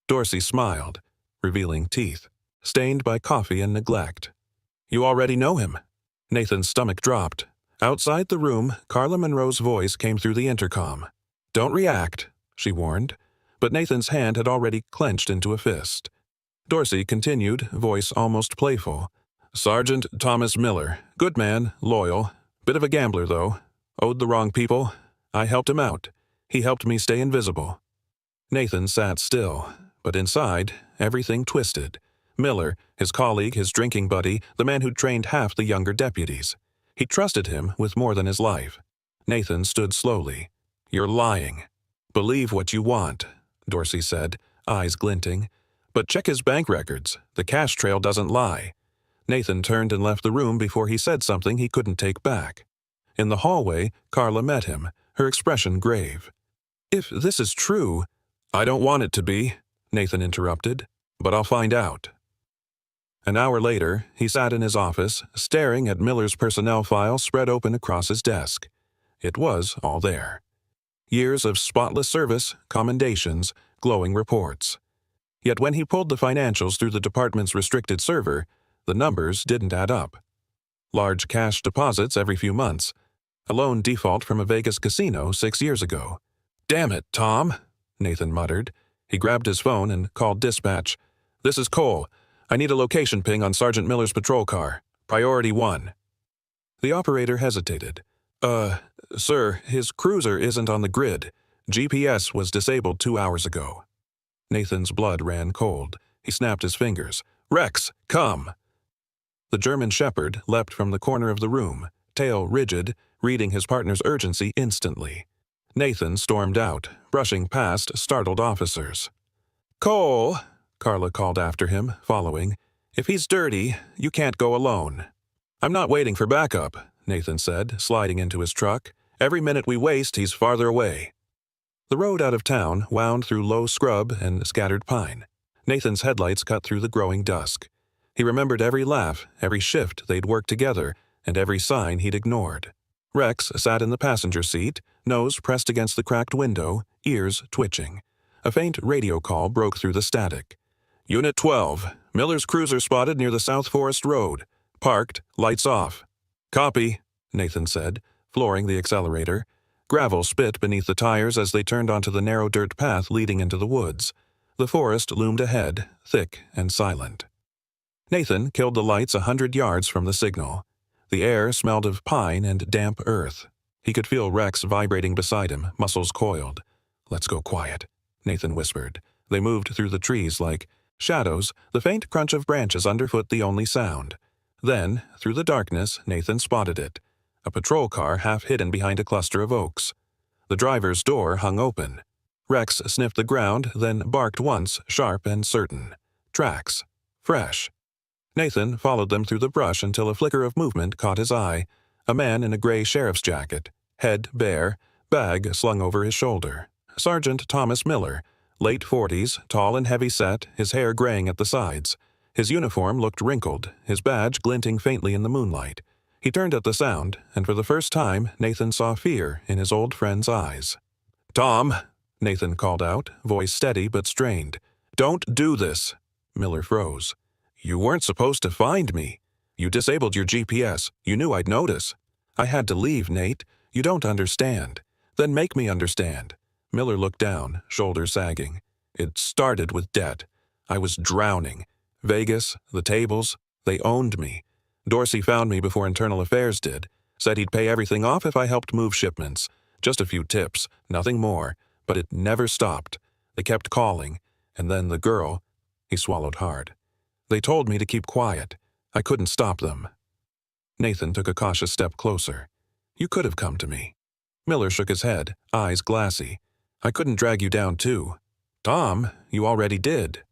Dorsey smiled, revealing teeth, stained by coffee and neglect. "You already know him." Nathan's stomach dropped. Outside the room, Carla Monroe's voice came through the intercom. "Don't react," she warned, but Nathan's hand had already clenched into a fist. Dorsey continued, voice almost playful. "Sergeant Thomas Miller. Good man, loyal. Bit of a gambler, though. Owed the wrong people. I helped him out. He helped me stay invisible." Nathan sat still, but inside, everything twisted. Miller, his colleague, his drinking buddy, the man who'd trained half the younger deputies. He trusted him with more than his life. Nathan stood slowly. "You're lying." "Believe what you want," Dorsey said, eyes glinting. "But check his bank records. The cash trail doesn't lie." Nathan turned and left the room before he said something he couldn't take back. In the hallway, Carla met him, her expression grave. "If this is true—" "I don't want it to be," Nathan interrupted, "but I'll find out." An hour later, he sat in his office, staring at Miller's personnel file spread open across his desk. It was all there. Years of spotless service, commendations, glowing reports. Yet when he pulled the financials through the department's restricted server, the numbers didn't add up. Large cash deposits every few months. A loan default from a Vegas casino 6 years ago. "Damn it, Tom," Nathan muttered. He grabbed his phone and called dispatch. "This is Cole. I need a location ping on Sergeant Miller's patrol car. Priority 1. The operator hesitated. Sir, his cruiser isn't on the grid. GPS was disabled 2 hours ago." Nathan's blood ran cold. He snapped his fingers. "Rex, come!" The German shepherd leapt from the corner of the room, tail rigid, reading his partner's urgency instantly. Nathan stormed out, brushing past startled officers. "Cole!" Carla called after him, following. "If he's dirty, you can't go alone." "I'm not waiting for backup," Nathan said, sliding into his truck. "Every minute we waste, he's farther away." The road out of town wound through low scrub and scattered pine. Nathan's headlights cut through the growing dusk. He remembered every laugh, every shift they'd worked together, and every sign he'd ignored. Rex sat in the passenger seat, nose pressed against the cracked window, ears twitching. A faint radio call broke through the static. "Unit 12, Miller's cruiser spotted near the South Forest Road. Parked, lights off." "Copy," Nathan said, flooring the accelerator. Gravel spit beneath the tires as they turned onto the narrow dirt path leading into the woods. The forest loomed ahead, thick and silent. Nathan killed the lights 100 yards from the signal. The air smelled of pine and damp earth. He could feel Rex vibrating beside him, muscles coiled. "Let's go quiet," Nathan whispered. They moved through the trees like shadows, the faint crunch of branches underfoot the only sound. Then, through the darkness, Nathan spotted it. A patrol car half hidden behind a cluster of oaks. The driver's door hung open. Rex sniffed the ground, then barked once, sharp and certain. Tracks. Fresh. Nathan followed them through the brush until a flicker of movement caught his eye. A man in a gray sheriff's jacket, head bare, bag slung over his shoulder. Sergeant Thomas Miller, late 40s, tall and heavy-set, his hair graying at the sides. His uniform looked wrinkled, his badge glinting faintly in the moonlight. He turned at the sound, and for the first time, Nathan saw fear in his old friend's eyes. "Tom," Nathan called out, voice steady but strained. "Don't do this." Miller froze. "You weren't supposed to find me. You disabled your GPS. You knew I'd notice." "I had to leave, Nate. You don't understand." "Then make me understand." Miller looked down, shoulders sagging. "It started with debt. I was drowning. Vegas, the tables, they owned me. Dorsey found me before Internal Affairs did. Said he'd pay everything off if I helped move shipments. Just a few tips, nothing more. But it never stopped. They kept calling. And then the girl..." He swallowed hard. "They told me to keep quiet. I couldn't stop them." Nathan took a cautious step closer. "You could have come to me." Miller shook his head, eyes glassy. "I couldn't drag you down too." "Tom, you already did."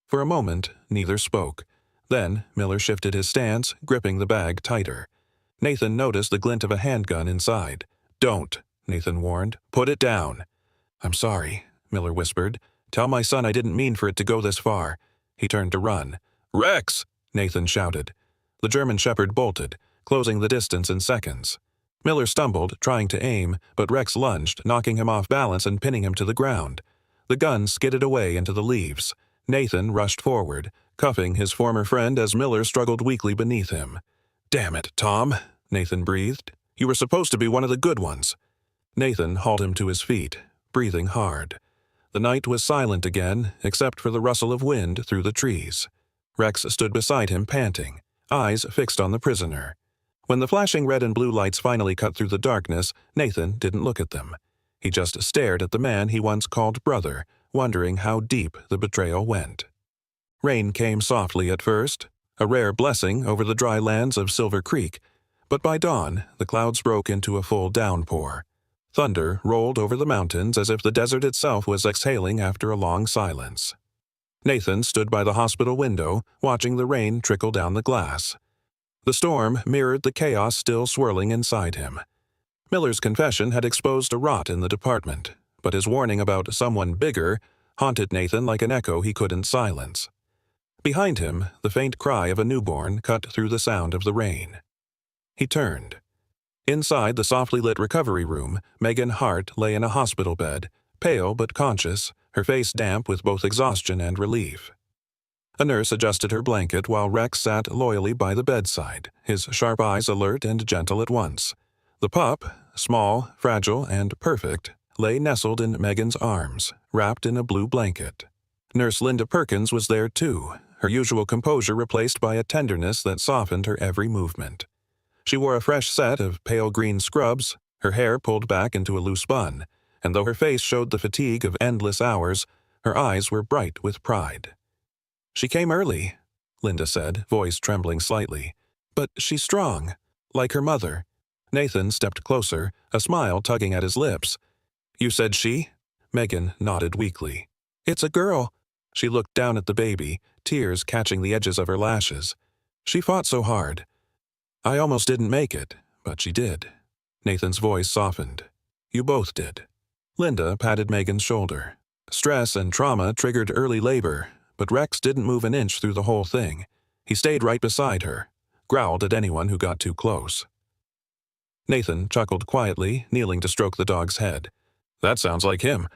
For a moment, neither spoke. Then, Miller shifted his stance, gripping the bag tighter. Nathan noticed the glint of a handgun inside. "Don't," Nathan warned. "Put it down." "I'm sorry," Miller whispered. "Tell my son I didn't mean for it to go this far." He turned to run. "Rex!" Nathan shouted. The German shepherd bolted, closing the distance in seconds. Miller stumbled, trying to aim, but Rex lunged, knocking him off balance and pinning him to the ground. The gun skidded away into the leaves. Nathan rushed forward, cuffing his former friend as Miller struggled weakly beneath him. "Damn it, Tom," Nathan breathed. "You were supposed to be one of the good ones." Nathan hauled him to his feet, breathing hard. The night was silent again, except for the rustle of wind through the trees. Rex stood beside him, panting, eyes fixed on the prisoner. When the flashing red and blue lights finally cut through the darkness, Nathan didn't look at them. He just stared at the man he once called brother, wondering how deep the betrayal went. Rain came softly at first, a rare blessing over the dry lands of Silver Creek, but by dawn the clouds broke into a full downpour. Thunder rolled over the mountains as if the desert itself was exhaling after a long silence. Nathan stood by the hospital window, watching the rain trickle down the glass. The storm mirrored the chaos still swirling inside him. Miller's confession had exposed a rot in the department, but his warning about someone bigger haunted Nathan like an echo he couldn't silence. Behind him, the faint cry of a newborn cut through the sound of the rain. He turned. Inside the softly lit recovery room, Megan Hart lay in a hospital bed, pale but conscious, her face damp with both exhaustion and relief. A nurse adjusted her blanket while Rex sat loyally by the bedside, his sharp eyes alert and gentle at once. The pup, small, fragile, and perfect, lay nestled in Megan's arms, wrapped in a blue blanket. Nurse Linda Perkins was there too, her usual composure replaced by a tenderness that softened her every movement. She wore a fresh set of pale green scrubs, her hair pulled back into a loose bun, and though her face showed the fatigue of endless hours, her eyes were bright with pride. "She came early," Linda said, voice trembling slightly. "But she's strong, like her mother." Nathan stepped closer, a smile tugging at his lips. "You said she?" Megan nodded weakly. "It's a girl." She looked down at the baby, tears catching the edges of her lashes. "She fought so hard. I almost didn't make it, but she did." Nathan's voice softened. "You both did." Linda patted Megan's shoulder. Stress and trauma triggered early labor, but Rex didn't move an inch through the whole thing. He stayed right beside her, growled at anyone who got too close. Nathan chuckled quietly, kneeling to stroke the dog's head. "That sounds like him."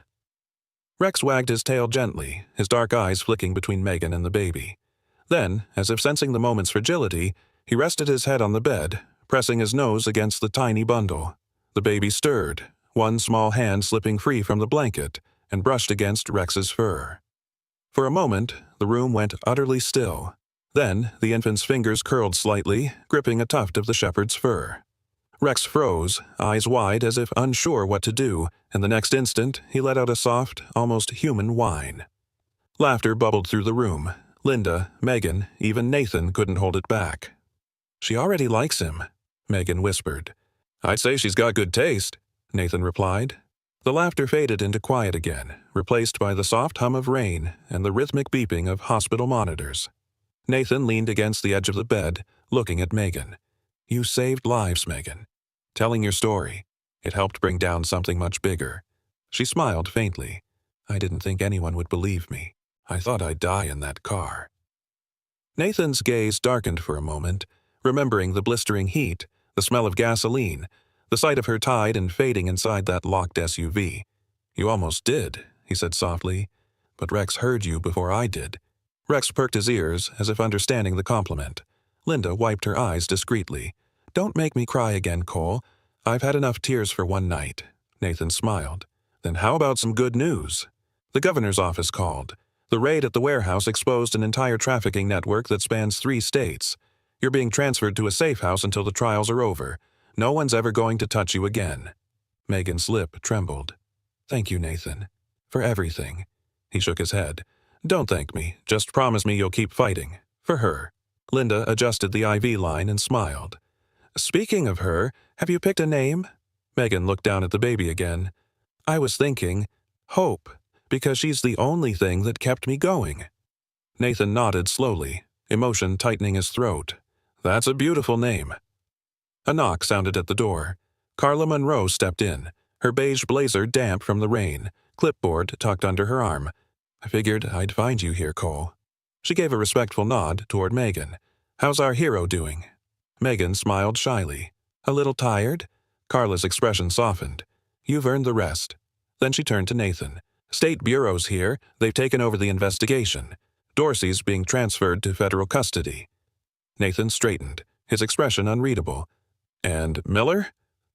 Rex wagged his tail gently, his dark eyes flicking between Megan and the baby. Then, as if sensing the moment's fragility, he rested his head on the bed, pressing his nose against the tiny bundle. The baby stirred, one small hand slipping free from the blanket, and brushed against Rex's fur. For a moment, the room went utterly still. Then, the infant's fingers curled slightly, gripping a tuft of the shepherd's fur. Rex froze, eyes wide as if unsure what to do, and the next instant he let out a soft, almost human whine. Laughter bubbled through the room. Linda, Megan, even Nathan couldn't hold it back. "She already likes him," Megan whispered. "I'd say she's got good taste," Nathan replied. The laughter faded into quiet again, replaced by the soft hum of rain and the rhythmic beeping of hospital monitors. Nathan leaned against the edge of the bed, looking at Megan. "You saved lives, Megan. Telling your story. It helped bring down something much bigger." She smiled faintly. "I didn't think anyone would believe me. I thought I'd die in that car." Nathan's gaze darkened for a moment, remembering the blistering heat, the smell of gasoline, the sight of her tied and fading inside that locked SUV. "You almost did," he said softly, "but Rex heard you before I did." Rex perked his ears as if understanding the compliment. Linda wiped her eyes discreetly. "Don't make me cry again, Cole. I've had enough tears for one night." Nathan smiled. "Then how about some good news?" The governor's office called. The raid at the warehouse exposed an entire trafficking network that spans 3 states. You're being transferred to a safe house until the trials are over. No one's ever going to touch you again. Megan's lip trembled. "Thank you, Nathan. For everything." He shook his head. "Don't thank me. Just promise me you'll keep fighting. For her." Linda adjusted the IV line and smiled. "Speaking of her, have you picked a name?" Megan looked down at the baby again. "I was thinking, Hope, because she's the only thing that kept me going." Nathan nodded slowly, emotion tightening his throat. "That's a beautiful name." A knock sounded at the door. Carla Monroe stepped in, her beige blazer damp from the rain, clipboard tucked under her arm. "I figured I'd find you here, Cole." She gave a respectful nod toward Megan. "How's our hero doing?" Megan smiled shyly. "A little tired?" Carla's expression softened. "You've earned the rest." Then she turned to Nathan. "State Bureau's here. They've taken over the investigation. Dorsey's being transferred to federal custody." Nathan straightened, his expression unreadable. "And Miller?"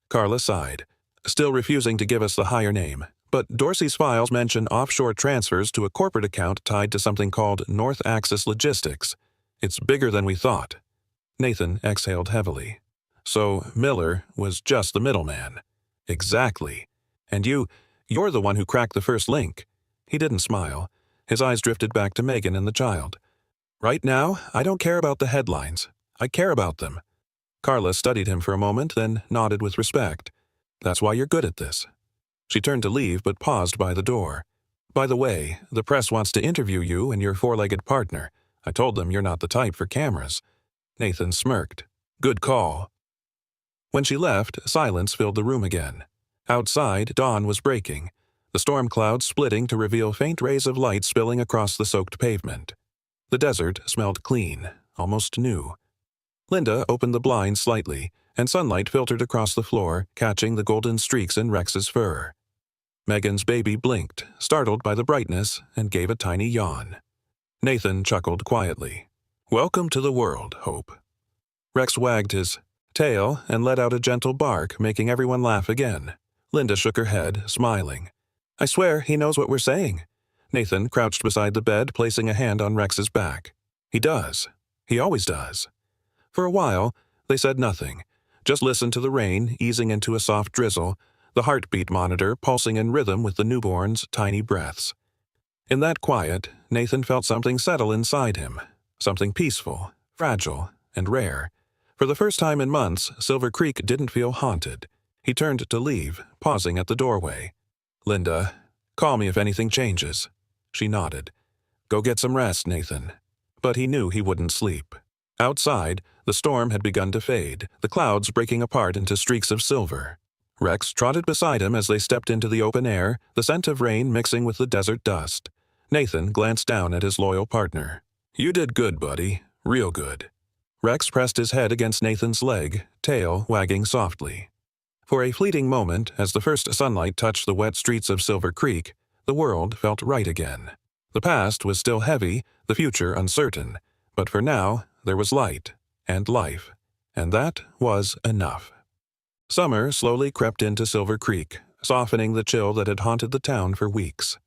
Carla sighed, still refusing to give us the higher name. But Dorsey's files mention offshore transfers to a corporate account tied to something called North Axis Logistics. It's bigger than we thought. Nathan exhaled heavily. "So Miller was just the middleman." "Exactly. And you're the one who cracked the first link." He didn't smile. His eyes drifted back to Megan and the child. "Right now, I don't care about the headlines. I care about them." Carla studied him for a moment, then nodded with respect. "That's why you're good at this." She turned to leave, but paused by the door. "By the way, the press wants to interview you and your four-legged partner. I told them you're not the type for cameras." Nathan smirked. "Good call." When she left, silence filled the room again. Outside, dawn was breaking, the storm clouds splitting to reveal faint rays of light spilling across the soaked pavement. The desert smelled clean, almost new. Linda opened the blinds slightly, and sunlight filtered across the floor, catching the golden streaks in Rex's fur. Megan's baby blinked, startled by the brightness, and gave a tiny yawn. Nathan chuckled quietly. "Welcome to the world, Hope." Rex wagged his tail and let out a gentle bark, making everyone laugh again. Linda shook her head, smiling. "I swear he knows what we're saying." Nathan crouched beside the bed, placing a hand on Rex's back. "He does. He always does." For a while, they said nothing, just listened to the rain easing into a soft drizzle, the heartbeat monitor pulsing in rhythm with the newborn's tiny breaths. In that quiet, Nathan felt something settle inside him, something peaceful, fragile, and rare. For the first time in months, Silver Creek didn't feel haunted. He turned to leave, pausing at the doorway. "Linda, call me if anything changes." She nodded. "Go get some rest, Nathan." But he knew he wouldn't sleep. Outside, the storm had begun to fade, the clouds breaking apart into streaks of silver. Rex trotted beside him as they stepped into the open air, the scent of rain mixing with the desert dust. Nathan glanced down at his loyal partner. "You did good, buddy. Real good." Rex pressed his head against Nathan's leg, tail wagging softly. For a fleeting moment, as the first sunlight touched the wet streets of Silver Creek, the world felt right again. The past was still heavy, the future uncertain, but for now, there was light and life, and that was enough. Summer slowly crept into Silver Creek, softening the chill that had haunted the town for weeks.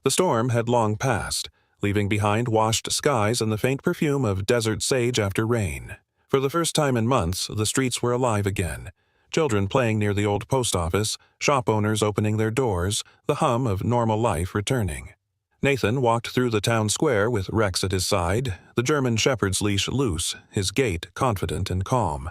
The storm had long passed, leaving behind washed skies and the faint perfume of desert sage after rain. For the first time in months, the streets were alive again. Children playing near the old post office, shop owners opening their doors, the hum of normal life returning. Nathan walked through the town square with Rex at his side, the German shepherd's leash loose, his gait confident and calm.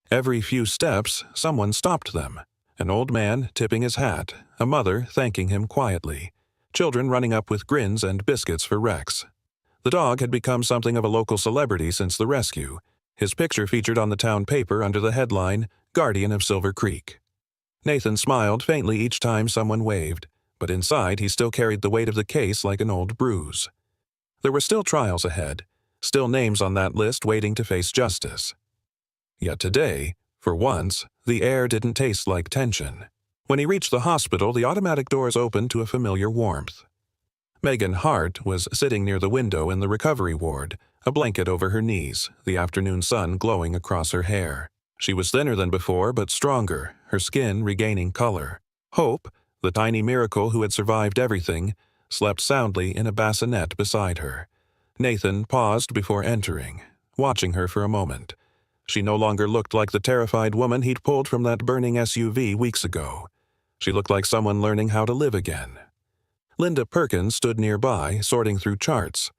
Every few steps, someone stopped them. An old man tipping his hat, a mother thanking him quietly, children running up with grins and biscuits for Rex. The dog had become something of a local celebrity since the rescue, his picture featured on the town paper under the headline, "Guardian of Silver Creek." Nathan smiled faintly each time someone waved, but inside he still carried the weight of the case like an old bruise. There were still trials ahead, still names on that list waiting to face justice. Yet today, for once, the air didn't taste like tension. When he reached the hospital, the automatic doors opened to a familiar warmth. Megan Hart was sitting near the window in the recovery ward, a blanket over her knees, the afternoon sun glowing across her hair. She was thinner than before, but stronger, her skin regaining color. Hope, the tiny miracle who had survived everything, slept soundly in a bassinet beside her. Nathan paused before entering, watching her for a moment. She no longer looked like the terrified woman he'd pulled from that burning SUV weeks ago. She looked like someone learning how to live again. Linda Perkins stood nearby, sorting through charts.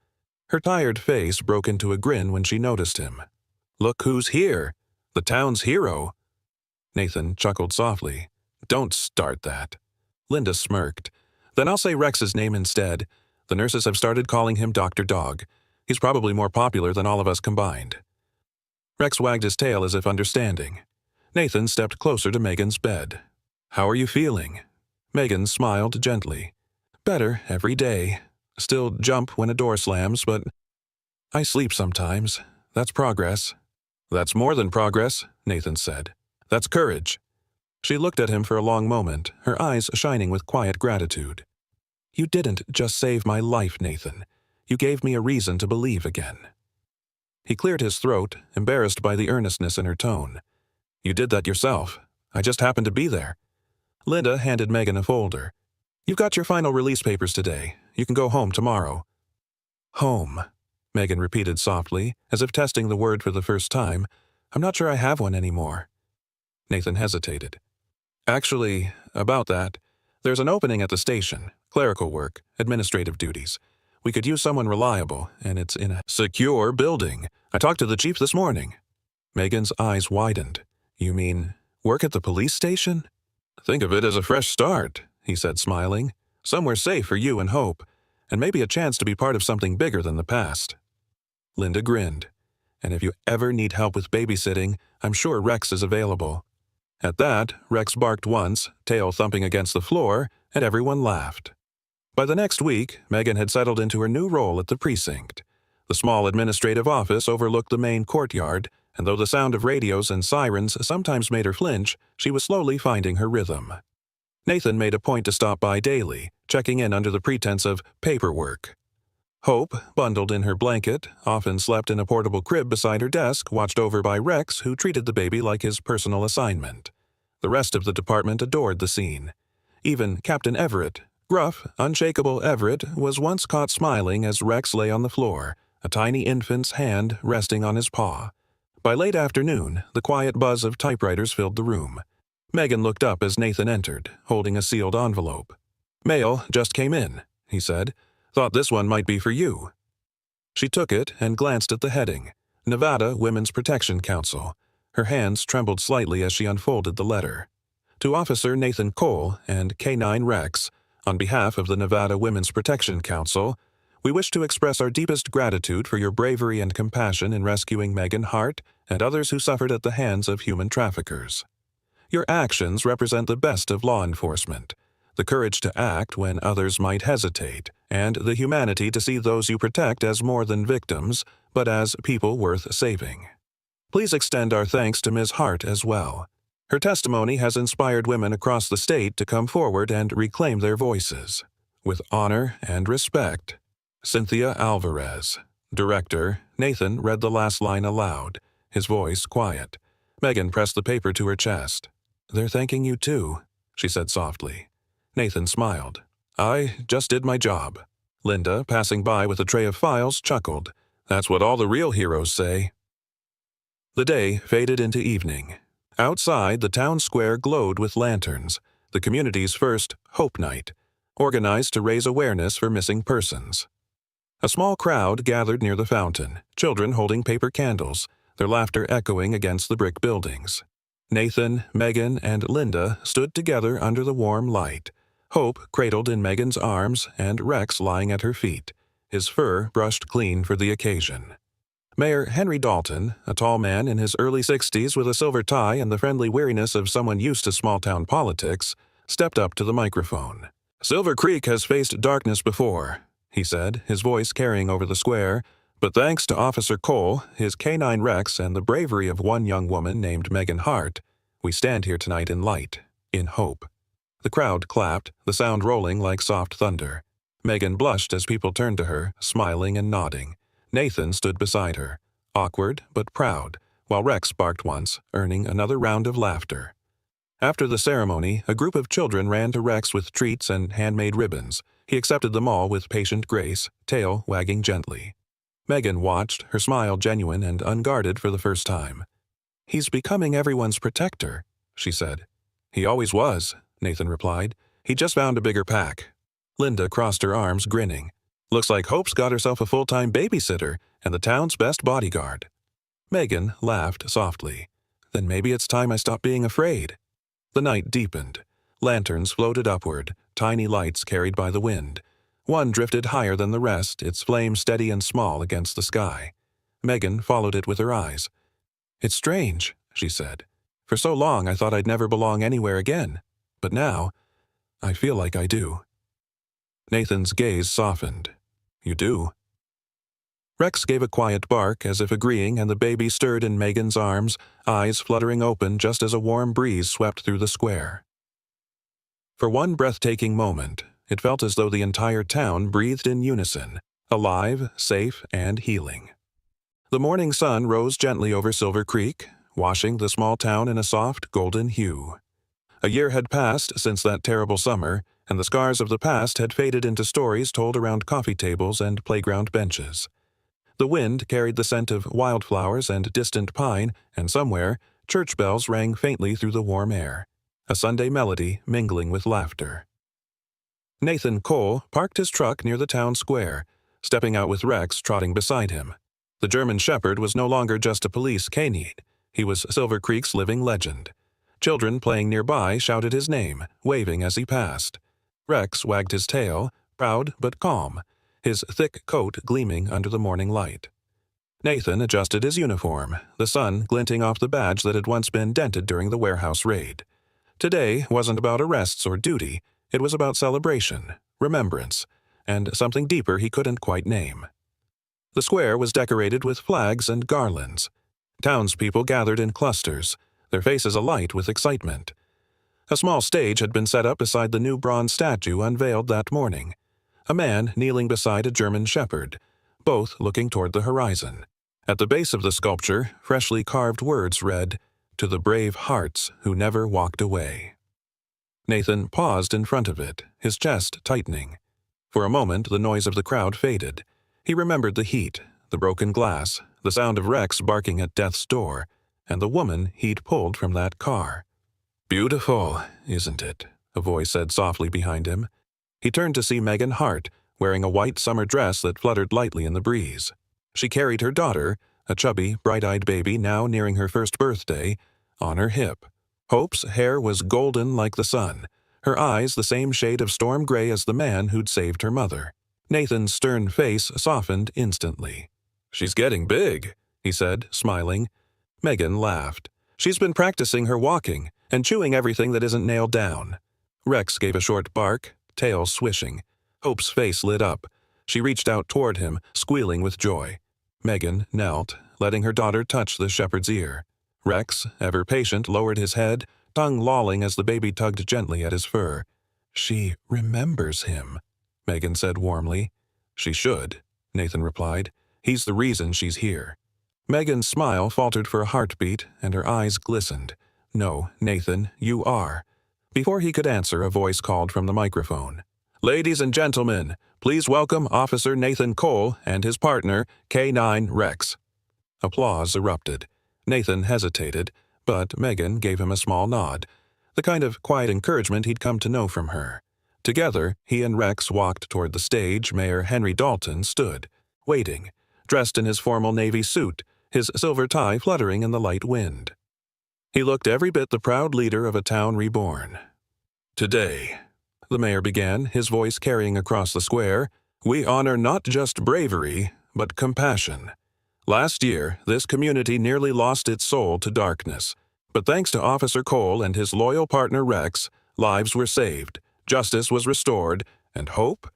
Her tired face broke into a grin when she noticed him. "Look who's here! The town's hero!" Nathan chuckled softly. "Don't start that." Linda smirked. "Then I'll say Rex's name instead. The nurses have started calling him Dr. Dog. He's probably more popular than all of us combined." Rex wagged his tail as if understanding. Nathan stepped closer to Megan's bed. "How are you feeling?" Megan smiled gently. "Better every day. Still jump when a door slams, but I sleep sometimes. That's progress." "That's more than progress," Nathan said. "That's courage." She looked at him for a long moment, her eyes shining with quiet gratitude. "You didn't just save my life, Nathan. You gave me a reason to believe again." He cleared his throat, embarrassed by the earnestness in her tone. "You did that yourself. I just happened to be there." Linda handed Megan a folder. "You've got your final release papers today. You can go home tomorrow." "Home," Megan repeated softly, as if testing the word for the first time. "I'm not sure I have one anymore." Nathan hesitated. "Actually, about that, there's an opening at the station, clerical work, administrative duties. We could use someone reliable, and it's in a secure building. I talked to the chief this morning." Megan's eyes widened. "You mean work at the police station?" "Think of it as a fresh start," he said, smiling. "Somewhere safe for you and Hope, and maybe a chance to be part of something bigger than the past." Linda grinned. "And if you ever need help with babysitting, I'm sure Rex is available." At that, Rex barked once, tail thumping against the floor, and everyone laughed. By the next week, Megan had settled into her new role at the precinct. The small administrative office overlooked the main courtyard, and though the sound of radios and sirens sometimes made her flinch, she was slowly finding her rhythm. Nathan made a point to stop by daily, checking in under the pretense of paperwork. Hope, bundled in her blanket, often slept in a portable crib beside her desk, watched over by Rex, who treated the baby like his personal assignment. The rest of the department adored the scene. Even Captain Everett, gruff, unshakable Everett, was once caught smiling as Rex lay on the floor, a tiny infant's hand resting on his paw. By late afternoon, the quiet buzz of typewriters filled the room. Megan looked up as Nathan entered, holding a sealed envelope. "Mail just came in," he said. "Thought this one might be for you." She took it and glanced at the heading, Nevada Women's Protection Council. Her hands trembled slightly as she unfolded the letter. To Officer Nathan Cole and K9 Rex, on behalf of the Nevada Women's Protection Council, we wish to express our deepest gratitude for your bravery and compassion in rescuing Megan Hart and others who suffered at the hands of human traffickers. Your actions represent the best of law enforcement, the courage to act when others might hesitate, and the humanity to see those you protect as more than victims, but as people worth saving. Please extend our thanks to Ms. Hart as well. Her testimony has inspired women across the state to come forward and reclaim their voices. With honor and respect, Cynthia Alvarez. Director. Nathan read the last line aloud, his voice quiet. Megan pressed the paper to her chest. "They're thanking you too," she said softly. Nathan smiled. "I just did my job." Linda, passing by with a tray of files, chuckled. "That's what all the real heroes say." The day faded into evening. Outside, the town square glowed with lanterns, the community's first Hope Night, organized to raise awareness for missing persons. A small crowd gathered near the fountain, children holding paper candles, their laughter echoing against the brick buildings. Nathan, Megan, and Linda stood together under the warm light, Hope cradled in Megan's arms and Rex lying at her feet, his fur brushed clean for the occasion. Mayor Henry Dalton, a tall man in his early 60s with a silver tie and the friendly weariness of someone used to small-town politics, stepped up to the microphone. "Silver Creek has faced darkness before," he said, his voice carrying over the square, "but thanks to Officer Cole, his canine Rex, and the bravery of one young woman named Megan Hart, we stand here tonight in light, in hope." The crowd clapped, the sound rolling like soft thunder. Megan blushed as people turned to her, smiling and nodding. Nathan stood beside her, awkward but proud, while Rex barked once, earning another round of laughter. After the ceremony, a group of children ran to Rex with treats and handmade ribbons. He accepted them all with patient grace, tail wagging gently. Megan watched, her smile genuine and unguarded for the first time. "He's becoming everyone's protector," she said. "He always was," Nathan replied. "He just found a bigger pack." Linda crossed her arms, grinning. "Looks like Hope's got herself a full-time babysitter and the town's best bodyguard." Megan laughed softly. "Then maybe it's time I stopped being afraid." The night deepened. Lanterns floated upward, tiny lights carried by the wind. One drifted higher than the rest, its flame steady and small against the sky. Megan followed it with her eyes. "It's strange," she said. "For so long I thought I'd never belong anywhere again. But now, I feel like I do." Nathan's gaze softened. "You do?" Rex gave a quiet bark as if agreeing, and the baby stirred in Megan's arms, eyes fluttering open just as a warm breeze swept through the square. For one breathtaking moment, it felt as though the entire town breathed in unison, alive, safe, and healing. The morning sun rose gently over Silver Creek, washing the small town in a soft, golden hue. A year had passed since that terrible summer, and the scars of the past had faded into stories told around coffee tables and playground benches. The wind carried the scent of wildflowers and distant pine, and somewhere, church bells rang faintly through the warm air, a Sunday melody mingling with laughter. Nathan Cole parked his truck near the town square, stepping out with Rex trotting beside him. The German Shepherd was no longer just a police canine. He was Silver Creek's living legend. Children playing nearby shouted his name, waving as he passed. Rex wagged his tail, proud but calm, his thick coat gleaming under the morning light. Nathan adjusted his uniform, the sun glinting off the badge that had once been dented during the warehouse raid. Today wasn't about arrests or duty, it was about celebration, remembrance, and something deeper he couldn't quite name. The square was decorated with flags and garlands. Townspeople gathered in clusters, their faces alight with excitement. A small stage had been set up beside the new bronze statue unveiled that morning. A man kneeling beside a German shepherd, both looking toward the horizon. At the base of the sculpture, freshly carved words read, "To the brave hearts who never walked away." Nathan paused in front of it, his chest tightening. For a moment, the noise of the crowd faded. He remembered the heat, the broken glass, the sound of Rex barking at death's door, and the woman he'd pulled from that car. "Beautiful, isn't it?" a voice said softly behind him. He turned to see Megan Hart, wearing a white summer dress that fluttered lightly in the breeze. She carried her daughter, a chubby, bright-eyed baby now nearing her first birthday, on her hip. Hope's hair was golden like the sun, her eyes the same shade of storm gray as the man who'd saved her mother. Nathan's stern face softened instantly. "She's getting big," he said, smiling. Megan laughed. "She's been practicing her walking and chewing everything that isn't nailed down." Rex gave a short bark, tail swishing. Hope's face lit up. She reached out toward him, squealing with joy. Megan knelt, letting her daughter touch the shepherd's ear. Rex, ever patient, lowered his head, tongue lolling as the baby tugged gently at his fur. "She remembers him," Megan said warmly. "She should," Nathan replied. "He's the reason she's here." Megan's smile faltered for a heartbeat, and her eyes glistened. "No, Nathan, you are." Before he could answer, a voice called from the microphone. "Ladies and gentlemen, please welcome Officer Nathan Cole and his partner, K9 Rex." Applause erupted. Nathan hesitated, but Megan gave him a small nod, the kind of quiet encouragement he'd come to know from her. Together, he and Rex walked toward the stage. Mayor Henry Dalton stood, waiting, dressed in his formal navy suit, his silver tie fluttering in the light wind. He looked every bit the proud leader of a town reborn. "Today," the mayor began, his voice carrying across the square, "we honor not just bravery, but compassion. Last year, this community nearly lost its soul to darkness. But thanks to Officer Cole and his loyal partner Rex, lives were saved, justice was restored, and hope,"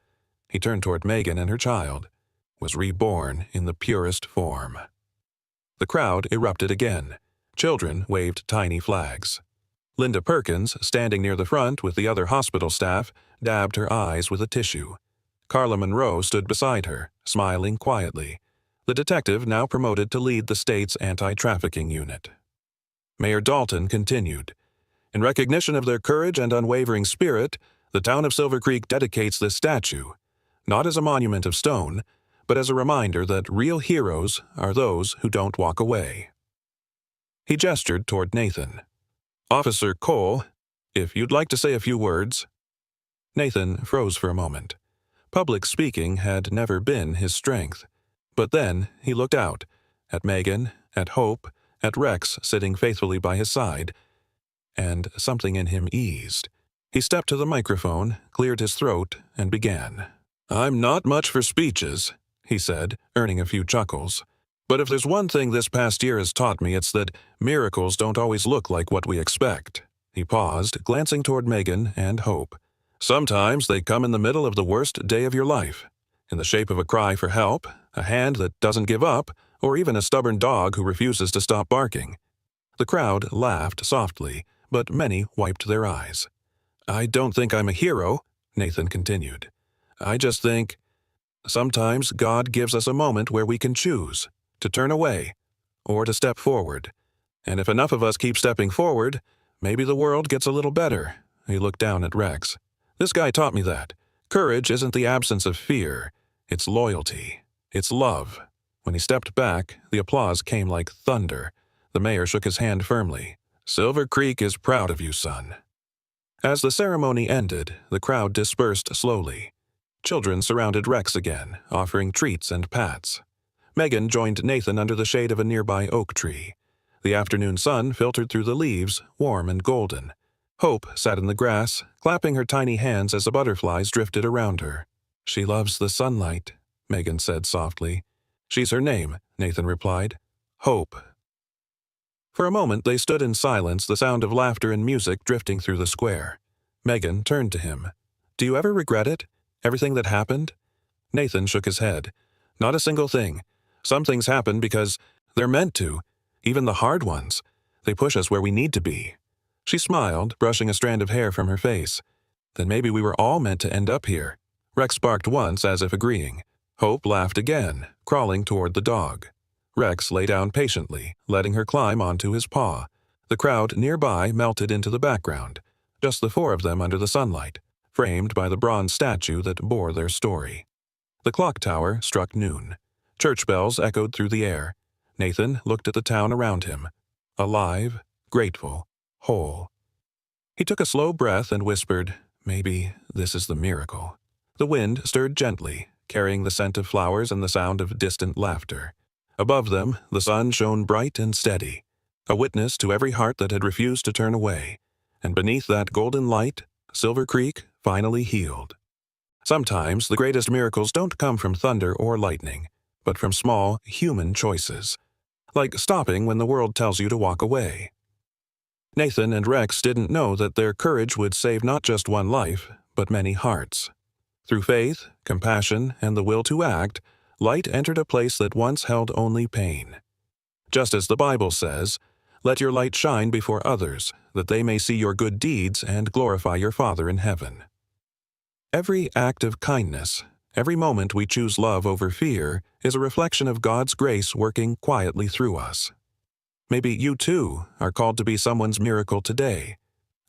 he turned toward Megan and her child, "was reborn in the purest form." The crowd erupted again. Children waved tiny flags. Linda Perkins, standing near the front with the other hospital staff, dabbed her eyes with a tissue. Carla Monroe stood beside her, smiling quietly, the detective now promoted to lead the state's anti-trafficking unit. Mayor Dalton continued, "In recognition of their courage and unwavering spirit, the town of Silver Creek dedicates this statue, not as a monument of stone, but as a reminder that real heroes are those who don't walk away." He gestured toward Nathan. "Officer Cole, if you'd like to say a few words." Nathan froze for a moment. Public speaking had never been his strength. But then he looked out, at Megan, at Hope, at Rex sitting faithfully by his side, and something in him eased. He stepped to the microphone, cleared his throat, and began. "I'm not much for speeches," he said, earning a few chuckles. "But if there's one thing this past year has taught me, it's that miracles don't always look like what we expect." He paused, glancing toward Megan and Hope. "Sometimes they come in the middle of the worst day of your life, in the shape of a cry for help, a hand that doesn't give up, or even a stubborn dog who refuses to stop barking." The crowd laughed softly, but many wiped their eyes. "I don't think I'm a hero," Nathan continued. "I just think sometimes God gives us a moment where we can choose to turn away or to step forward. And if enough of us keep stepping forward, maybe the world gets a little better." He looked down at Rex. "This guy taught me that. Courage isn't the absence of fear. It's loyalty. It's love." When he stepped back, the applause came like thunder. The mayor shook his hand firmly. "Silver Creek is proud of you, son." As the ceremony ended, the crowd dispersed slowly. Children surrounded Rex again, offering treats and pats. Megan joined Nathan under the shade of a nearby oak tree. The afternoon sun filtered through the leaves, warm and golden. Hope sat in the grass, clapping her tiny hands as the butterflies drifted around her. "She loves the sunlight," Megan said softly. "She's her name," Nathan replied. "Hope." For a moment they stood in silence, the sound of laughter and music drifting through the square. Megan turned to him. "Do you ever regret it? Everything that happened?" Nathan shook his head. "Not a single thing. Some things happen because they're meant to, even the hard ones. They push us where we need to be." She smiled, brushing a strand of hair from her face. "Then maybe we were all meant to end up here." Rex barked once as if agreeing. Hope laughed again, crawling toward the dog. Rex lay down patiently, letting her climb onto his paw. The crowd nearby melted into the background, just the four of them under the sunlight, framed by the bronze statue that bore their story. The clock tower struck noon. Church bells echoed through the air. Nathan looked at the town around him. Alive, grateful, whole. He took a slow breath and whispered, "Maybe this is the miracle." The wind stirred gently, carrying the scent of flowers and the sound of distant laughter. Above them, the sun shone bright and steady, a witness to every heart that had refused to turn away. And beneath that golden light, Silver Creek finally healed. Sometimes the greatest miracles don't come from thunder or lightning, but from small, human choices, like stopping when the world tells you to walk away. Nathan and Rex didn't know that their courage would save not just one life, but many hearts. Through faith, compassion, and the will to act, light entered a place that once held only pain. Just as the Bible says, "Let your light shine before others, that they may see your good deeds and glorify your Father in heaven." Every act of kindness, every moment we choose love over fear, is a reflection of God's grace working quietly through us. Maybe you too are called to be someone's miracle today.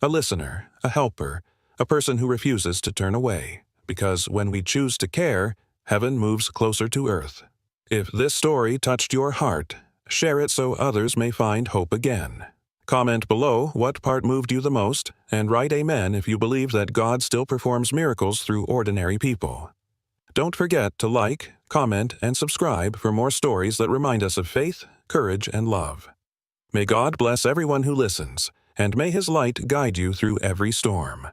A listener, a helper, a person who refuses to turn away. Because when we choose to care, heaven moves closer to earth. If this story touched your heart, share it so others may find hope again. Comment below what part moved you the most, and write amen if you believe that God still performs miracles through ordinary people. Don't forget to like, comment, and subscribe for more stories that remind us of faith, courage, and love. May God bless everyone who listens, and may His light guide you through every storm.